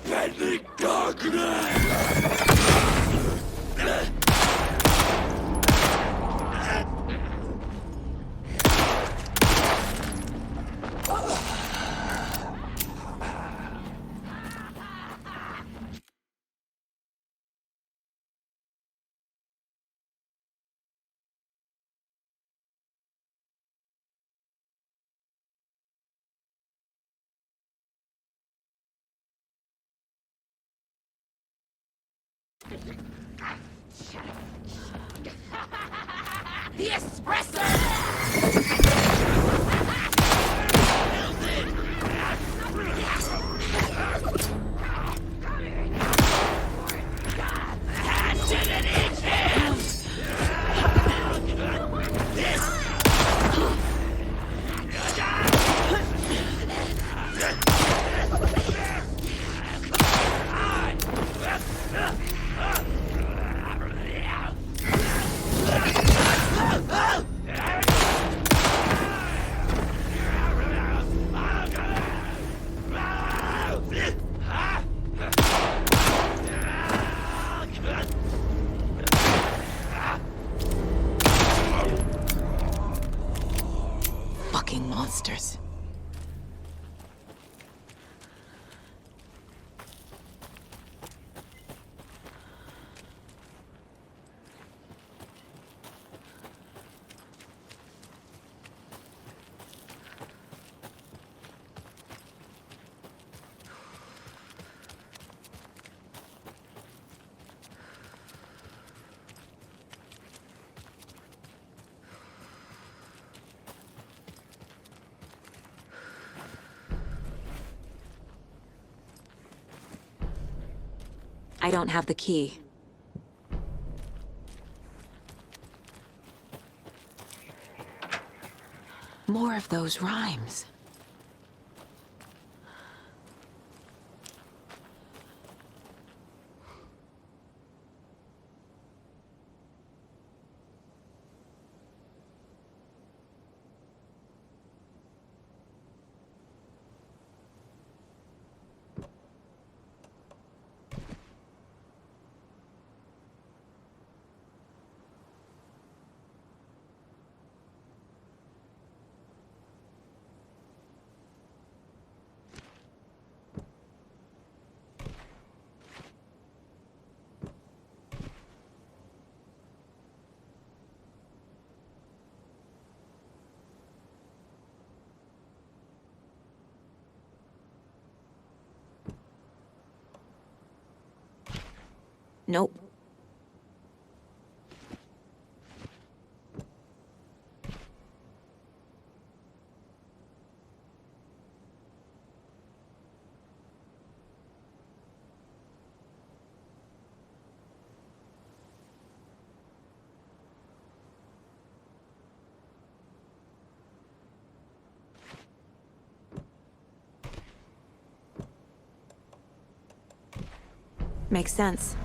Deadly darkness! The espresso! Fucking monsters. I don't have the key. More of those rhymes. Nope. Makes sense.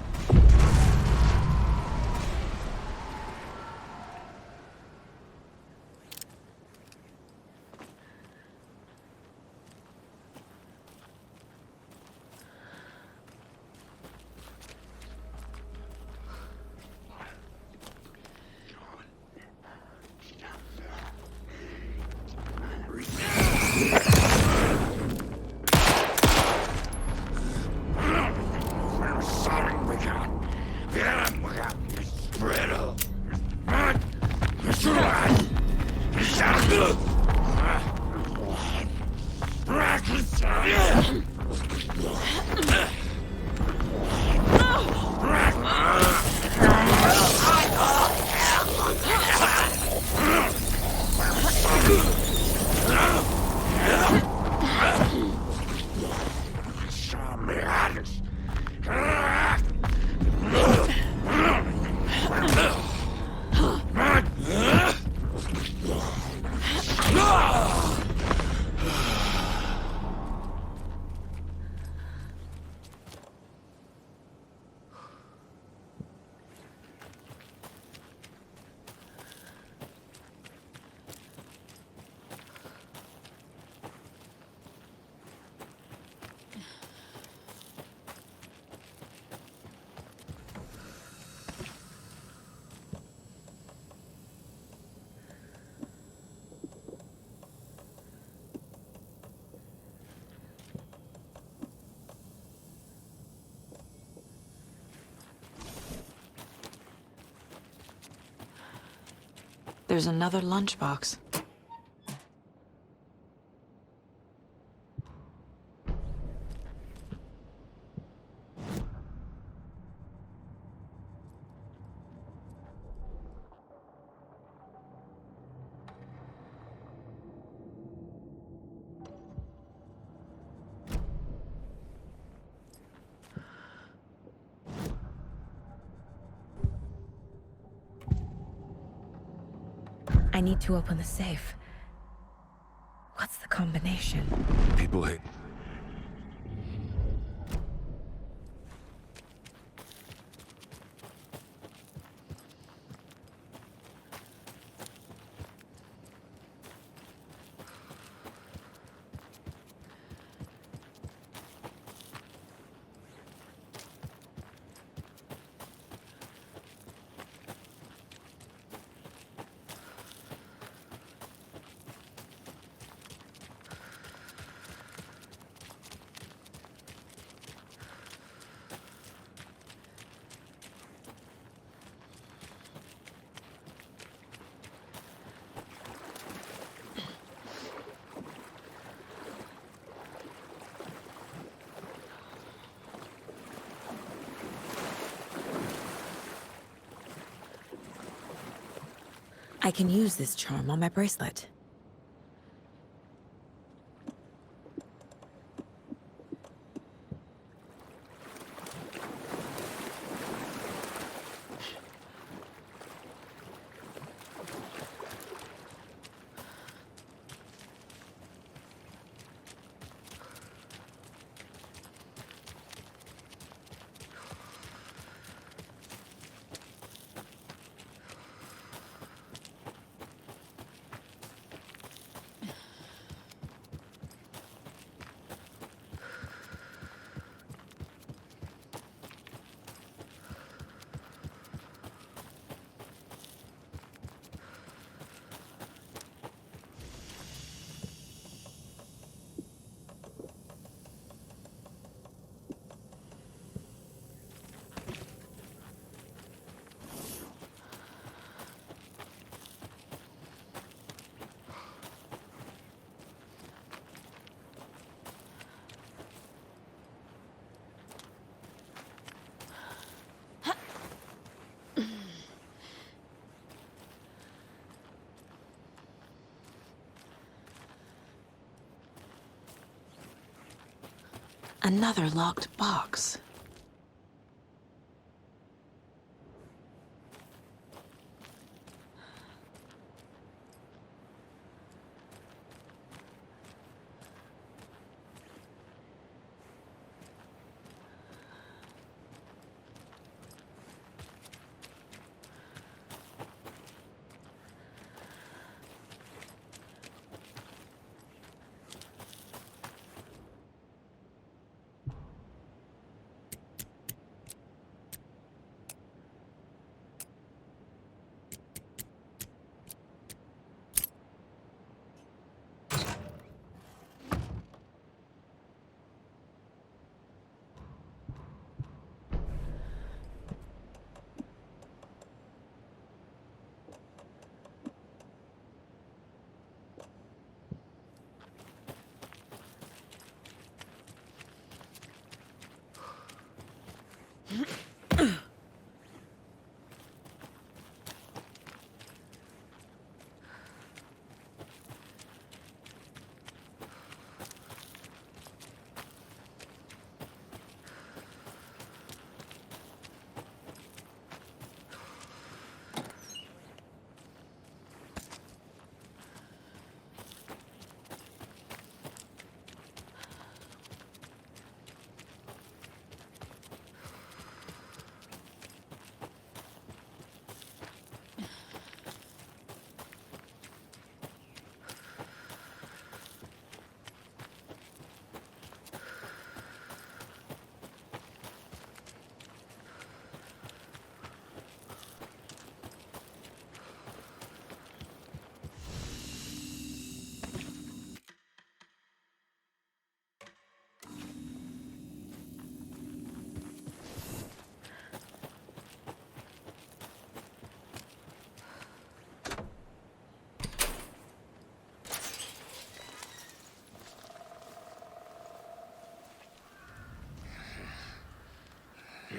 There's another lunchbox. I need to open the safe. What's the combination? People hate. I can use this charm on my bracelet. Another locked box.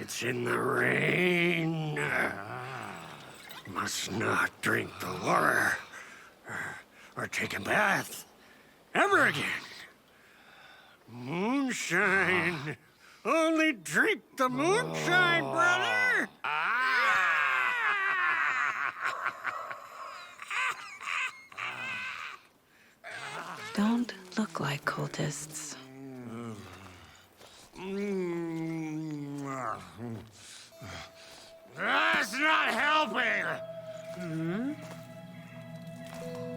It's in the rain. Must not drink the water or take a bath ever again. Moonshine. Only drink the moonshine, brother. Don't look like cultists. That's not helping.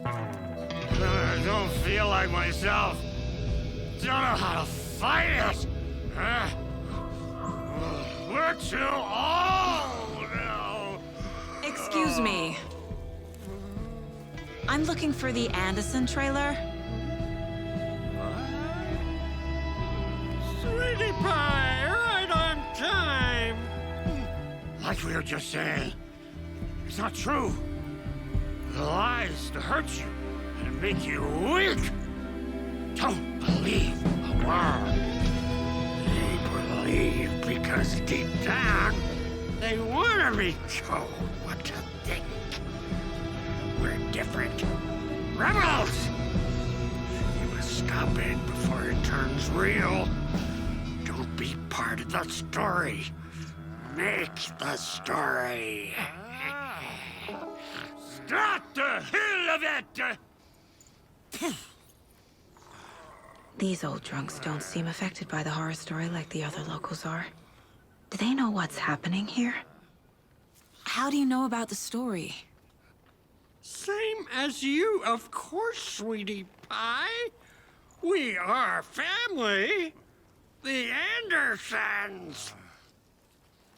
I don't feel like myself. Don't know how to fight it. We're too old now. Excuse me. I'm looking for the Anderson trailer. Sweetie pie, right on time. Like we were just saying, it's not true. The lies to hurt you and make you weak. Don't believe a word. They believe because deep down, they want to be told what to think. We're different. Rebels! You must stop it before it turns real. Don't be part of the story. Make the story. Start the hell of it! These old drunks don't seem affected by the horror story like the other locals are. Do they know what's happening here? How do you know about the story? Same as you, of course, sweetie pie. We are family. The Andersons.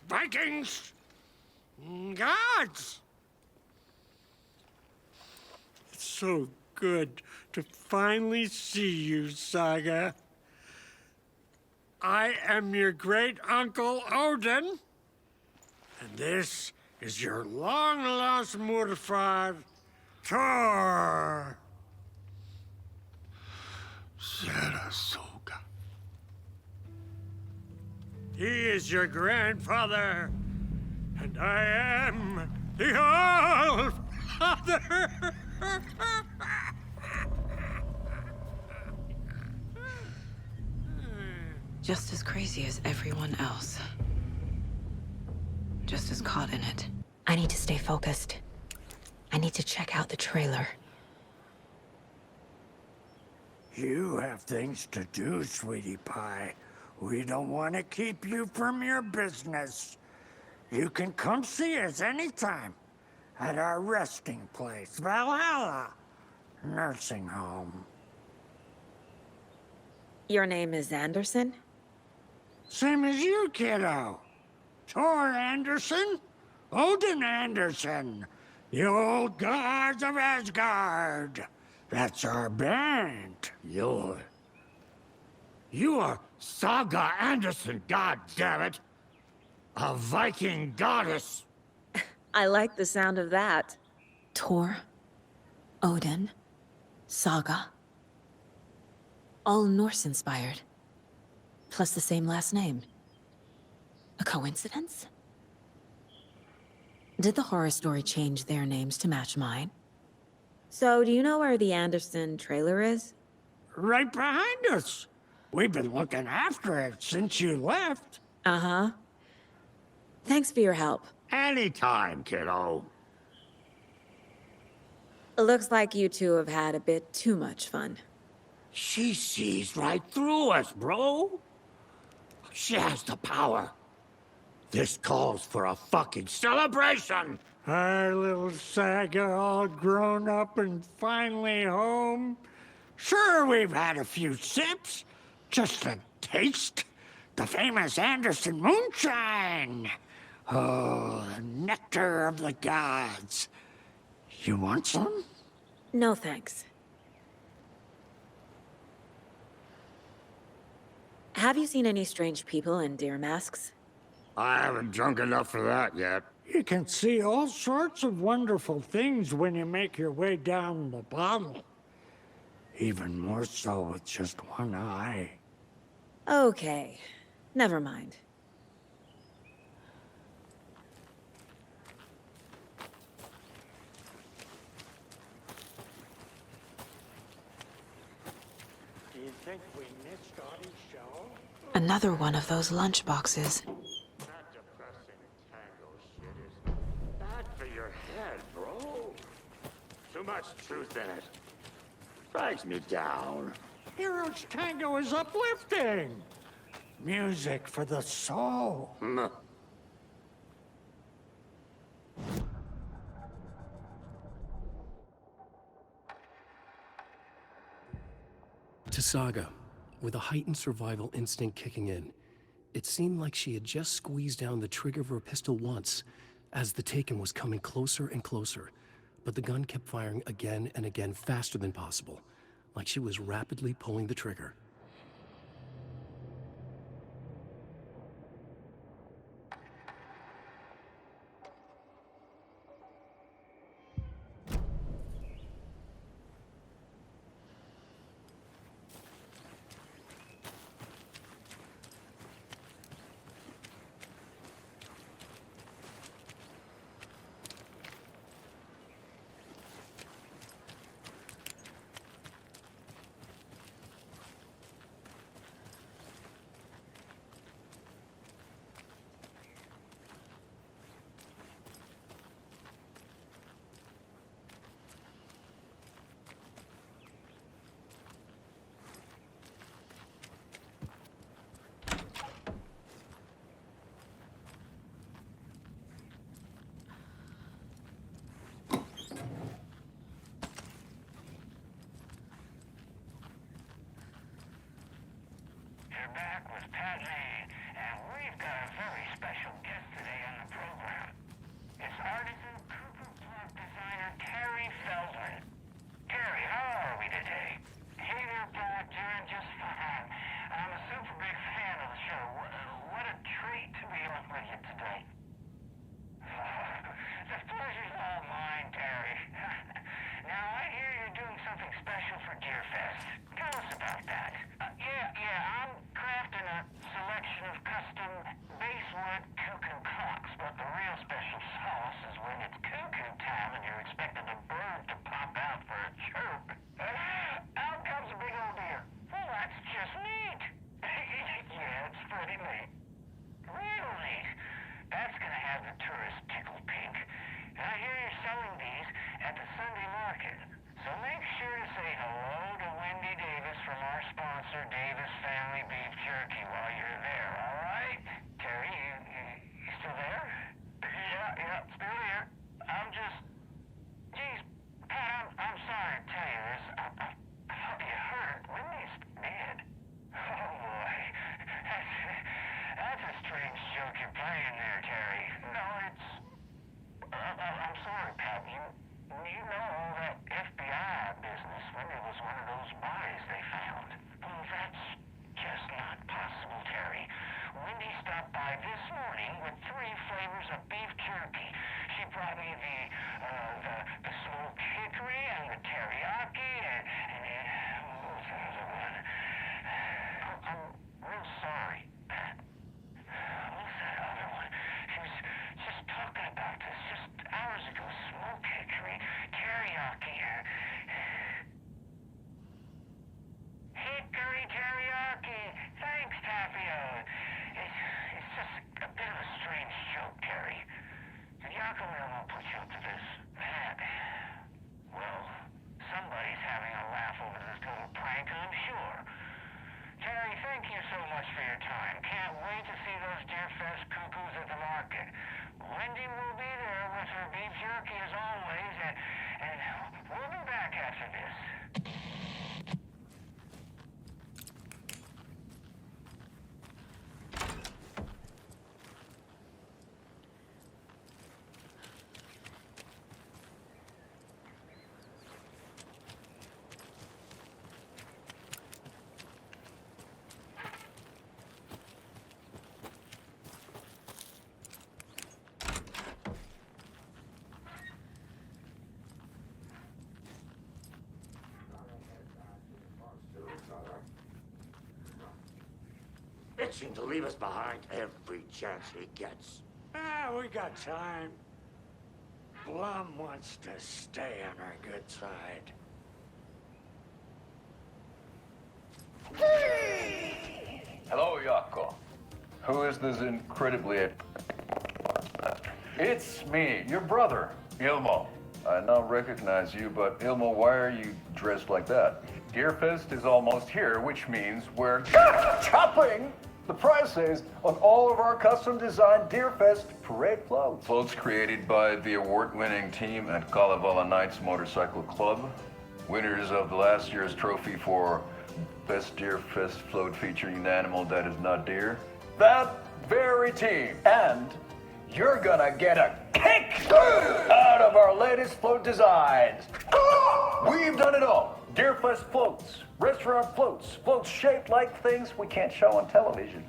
Vikings. Gods. It's so good to finally see you, Saga. I am your great-uncle Odin, and this is your long-lost Murfar, Thor. Saratoga. He is your grandfather, and I am the All-Father. Just as crazy as everyone else. Just as caught in it. I need to stay focused. I need to check out the trailer. You have things to do, sweetie pie. We don't want to keep you from your business. You can come see us anytime at our resting place, Valhalla Nursing Home. Your name is Anderson? Same as you, kiddo. Thor Anderson, Odin Anderson, the old gods of Asgard. That's our band. You are Saga Anderson, goddammit. A Viking goddess. I like the sound of that. Thor, Odin, Saga. All Norse-inspired. Plus the same last name. A coincidence? Did the horror story change their names to match mine? So, do you know where the Anderson trailer is? Right behind us. We've been looking after it since you left. Uh-huh. Thanks for your help. Anytime, kiddo. Looks like you two have had a bit too much fun. She sees right through us, bro. She has the power. This calls for a fucking celebration. Our little Saga all grown up and finally home. Sure, we've had a few sips. Just a taste. The famous Anderson moonshine. Oh, the nectar of the gods. You want some? No thanks. Have you seen any strange people in deer masks? I haven't drunk enough for that yet. You can see all sorts of wonderful things when you make your way down the bottle. Even more so with just one eye. Okay. Never mind. Do you think we missed Audie's show? Another one of those lunch boxes. That depressing tango shit is bad for your head, bro. Too much truth in it. Drags me down. Hero's Tango is uplifting. Music for the soul. To Saga, with a heightened survival instinct kicking in, it seemed like she had just squeezed down the trigger of her pistol once, as the Taken was coming closer and closer, but the gun kept firing again and again faster than possible, like she was rapidly pulling the trigger. You're back with Pat Lane, and we've got a very special guest today on the program. It's artisan Cooper Plot designer Terry Feldman. Terry, how are we today? Hey there, Pat, doing just fine. I'm a super big fan of the show. What a treat to be on with you today. The pleasure's all mine, Terry. Now, I hear you're doing something special for Deerfest. Tell us about that. I'm crafting a selection of custom basswood cuckoo clocks, but the real special sauce is when it's cuckoo time and you're expecting a bird to pop out for a chirp. Out comes a big old deer. Well, that's just neat. Yeah, strange joke you're playing there, Terry. No, it's... I'm sorry, Pat. You know that FBI business when there was one of those bodies they found. Well, that's just not possible, Terry. Wendy stopped by this morning with 3 flavors of beef jerky. She brought me the smoked hickory and the teriyaki and what was the other one? I'm real sorry, Pat. What was that other one? She was just talking about this just hours ago. Smoked hickory, teriyaki, hickory teriyaki. Thanks, Tapio. It's just a bit of a strange joke, Terry. Did Yakuza won't put you up to this? Pat. Well, somebody's having a laugh over this little prank, I'm sure. Terry, thank you so much for your time. Can't wait to see those Deerfest cuckoos at the market. Wendy will be there with her beef jerky as always, and we'll be back after this. Itching to leave us behind every chance he gets. We got time. Blum wants to stay on our good side. Hello, Yako. Who is this incredibly... It's me, your brother, Ilmo. I now recognize you, but Ilmo, why are you dressed like that? Deerfest is almost here, which means we're chopping the prices on all of our custom-designed Deerfest parade floats. Floats created by the award-winning team at Kalevala Knights Motorcycle Club, winners of the last year's trophy for Best Deerfest float featuring an animal that is not deer. That very team. And you're gonna get a kick out of our latest float designs. We've done it all. Deerfest floats, restaurant floats, floats shaped like things we can't show on television.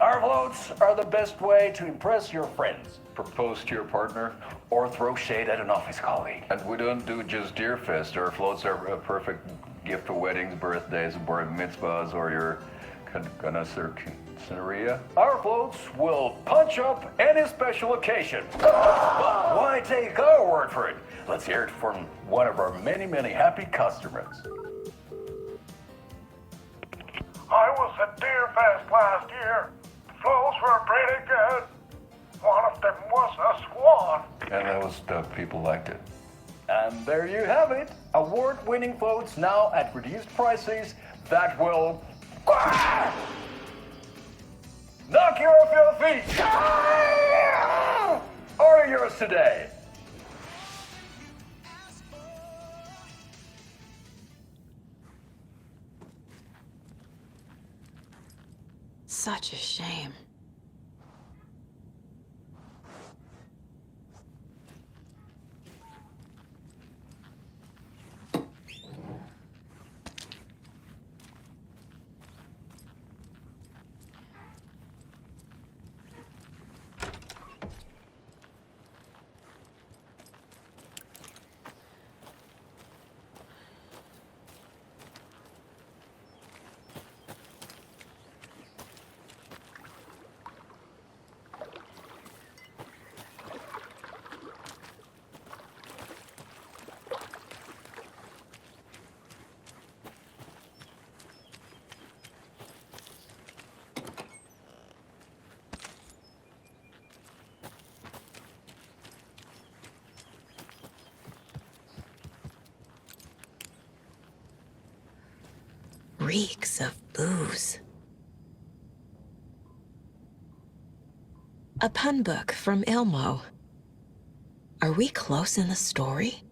Our floats are the best way to impress your friends, propose to your partner, or throw shade at an office colleague. And we don't do just Deerfest. Our floats are a perfect gift for weddings, birthdays, bar mitzvahs, or your quinceañera. Our floats will punch up any special occasion. But why take our word for it? Let's hear it from one of our many, many happy customers. I was at Deerfest last year. Floats were pretty good. One of them was a swan. And the people liked it. And there you have it. Award-winning floats now at reduced prices that will knock you off your feet. Order yours today. Such a shame. Reeks of booze. A pun book from Ilmo. Are we close in the story?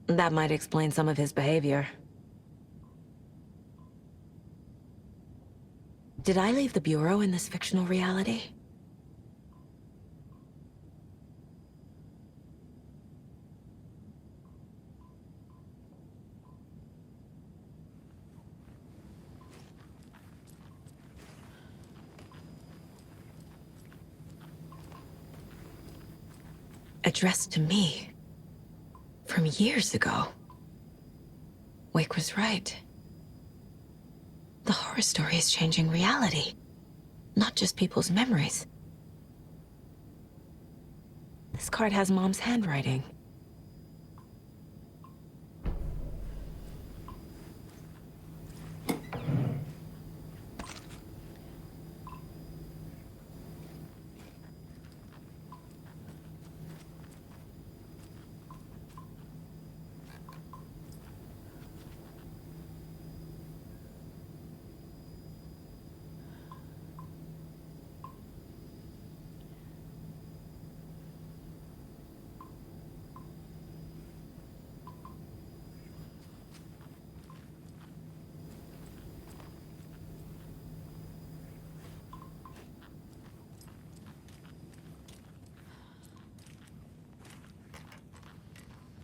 That might explain some of his behavior. Did I leave the Bureau in this fictional reality? Addressed to me. From years ago. Wake was right. The horror story is changing reality. Not just people's memories. This card has Mom's handwriting.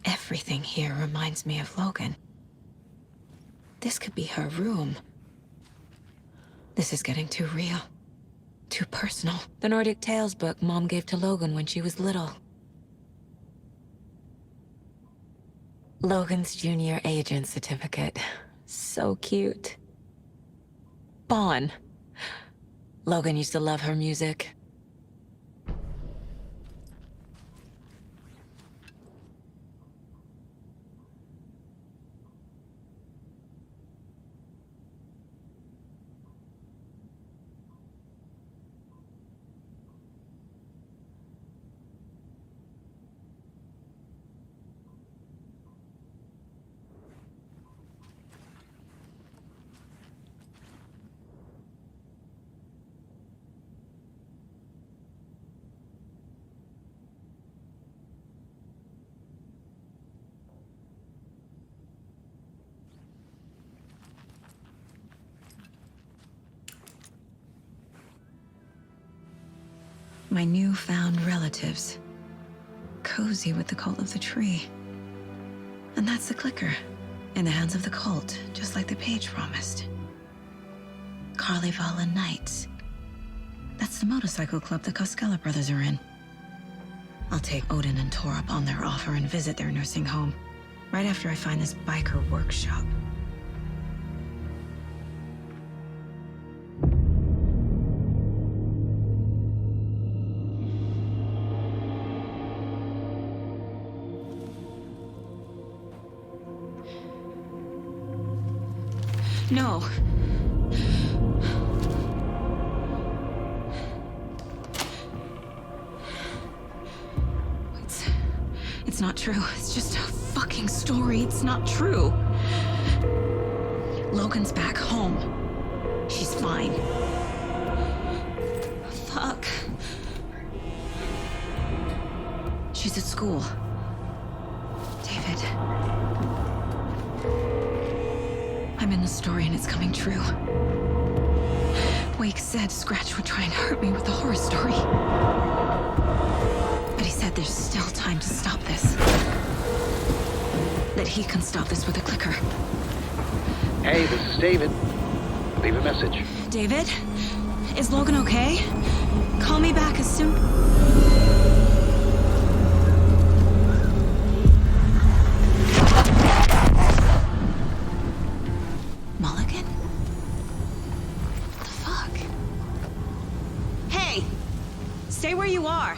Everything here reminds me of Logan. This could be her room. This is getting too real. Too personal. The Nordic Tales book Mom gave to Logan when she was little. Logan's junior agent certificate. So cute. Bon. Logan used to love her music. My newfound relatives. Cozy with the cult of the tree. And that's the clicker. In the hands of the cult, just like the page promised. Carnival Nights. That's the motorcycle club the Koskela brothers are in. I'll take Odin and Tor up on their offer and visit their nursing home. Right after I find this biker workshop. No. It's not true. It's just a fucking story. It's not true. Logan's back home. She's fine. Fuck. She's at school. David. I'm in the story and it's coming true. Wake said Scratch would try and hurt me with the horror story. But he said there's still time to stop this. That he can stop this with a clicker. Hey, this is David. Leave a message. David? Is Logan okay? Call me back as soon... Mulligan? What the fuck? Hey! Stay where you are!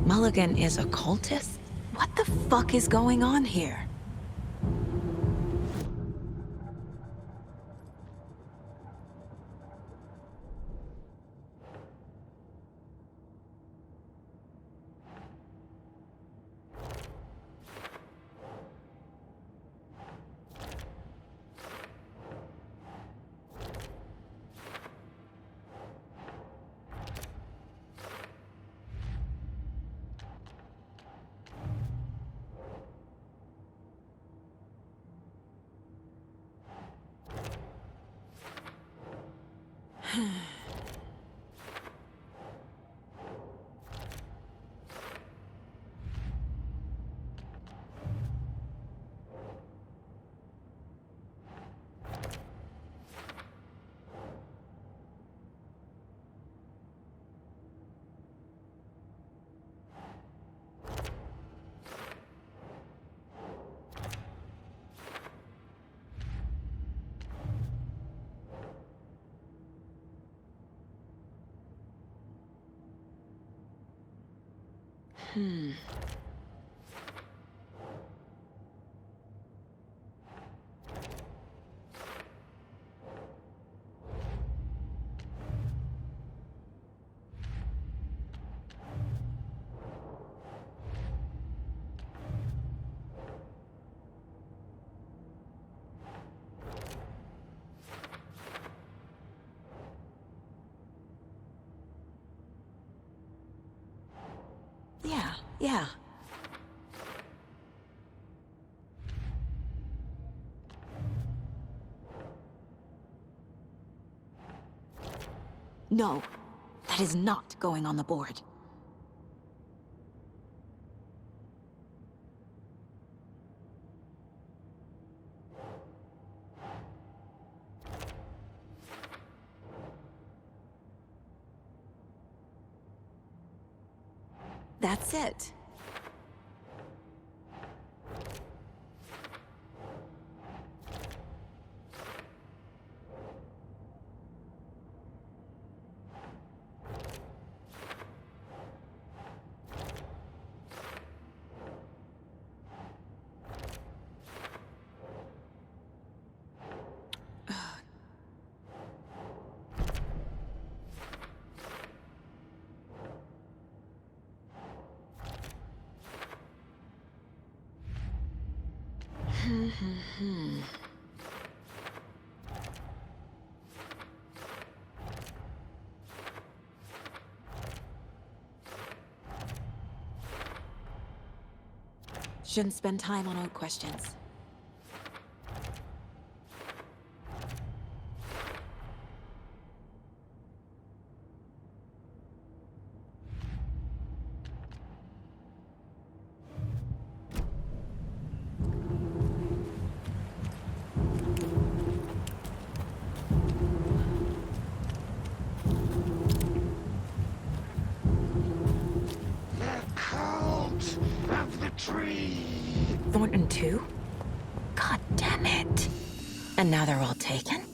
Mulligan is a cultist? What the fuck is going on here? Yeah. No, that is not going on the board. That's it. Shouldn't spend time on old questions. Thornton too? God damn it. And now they're all taken?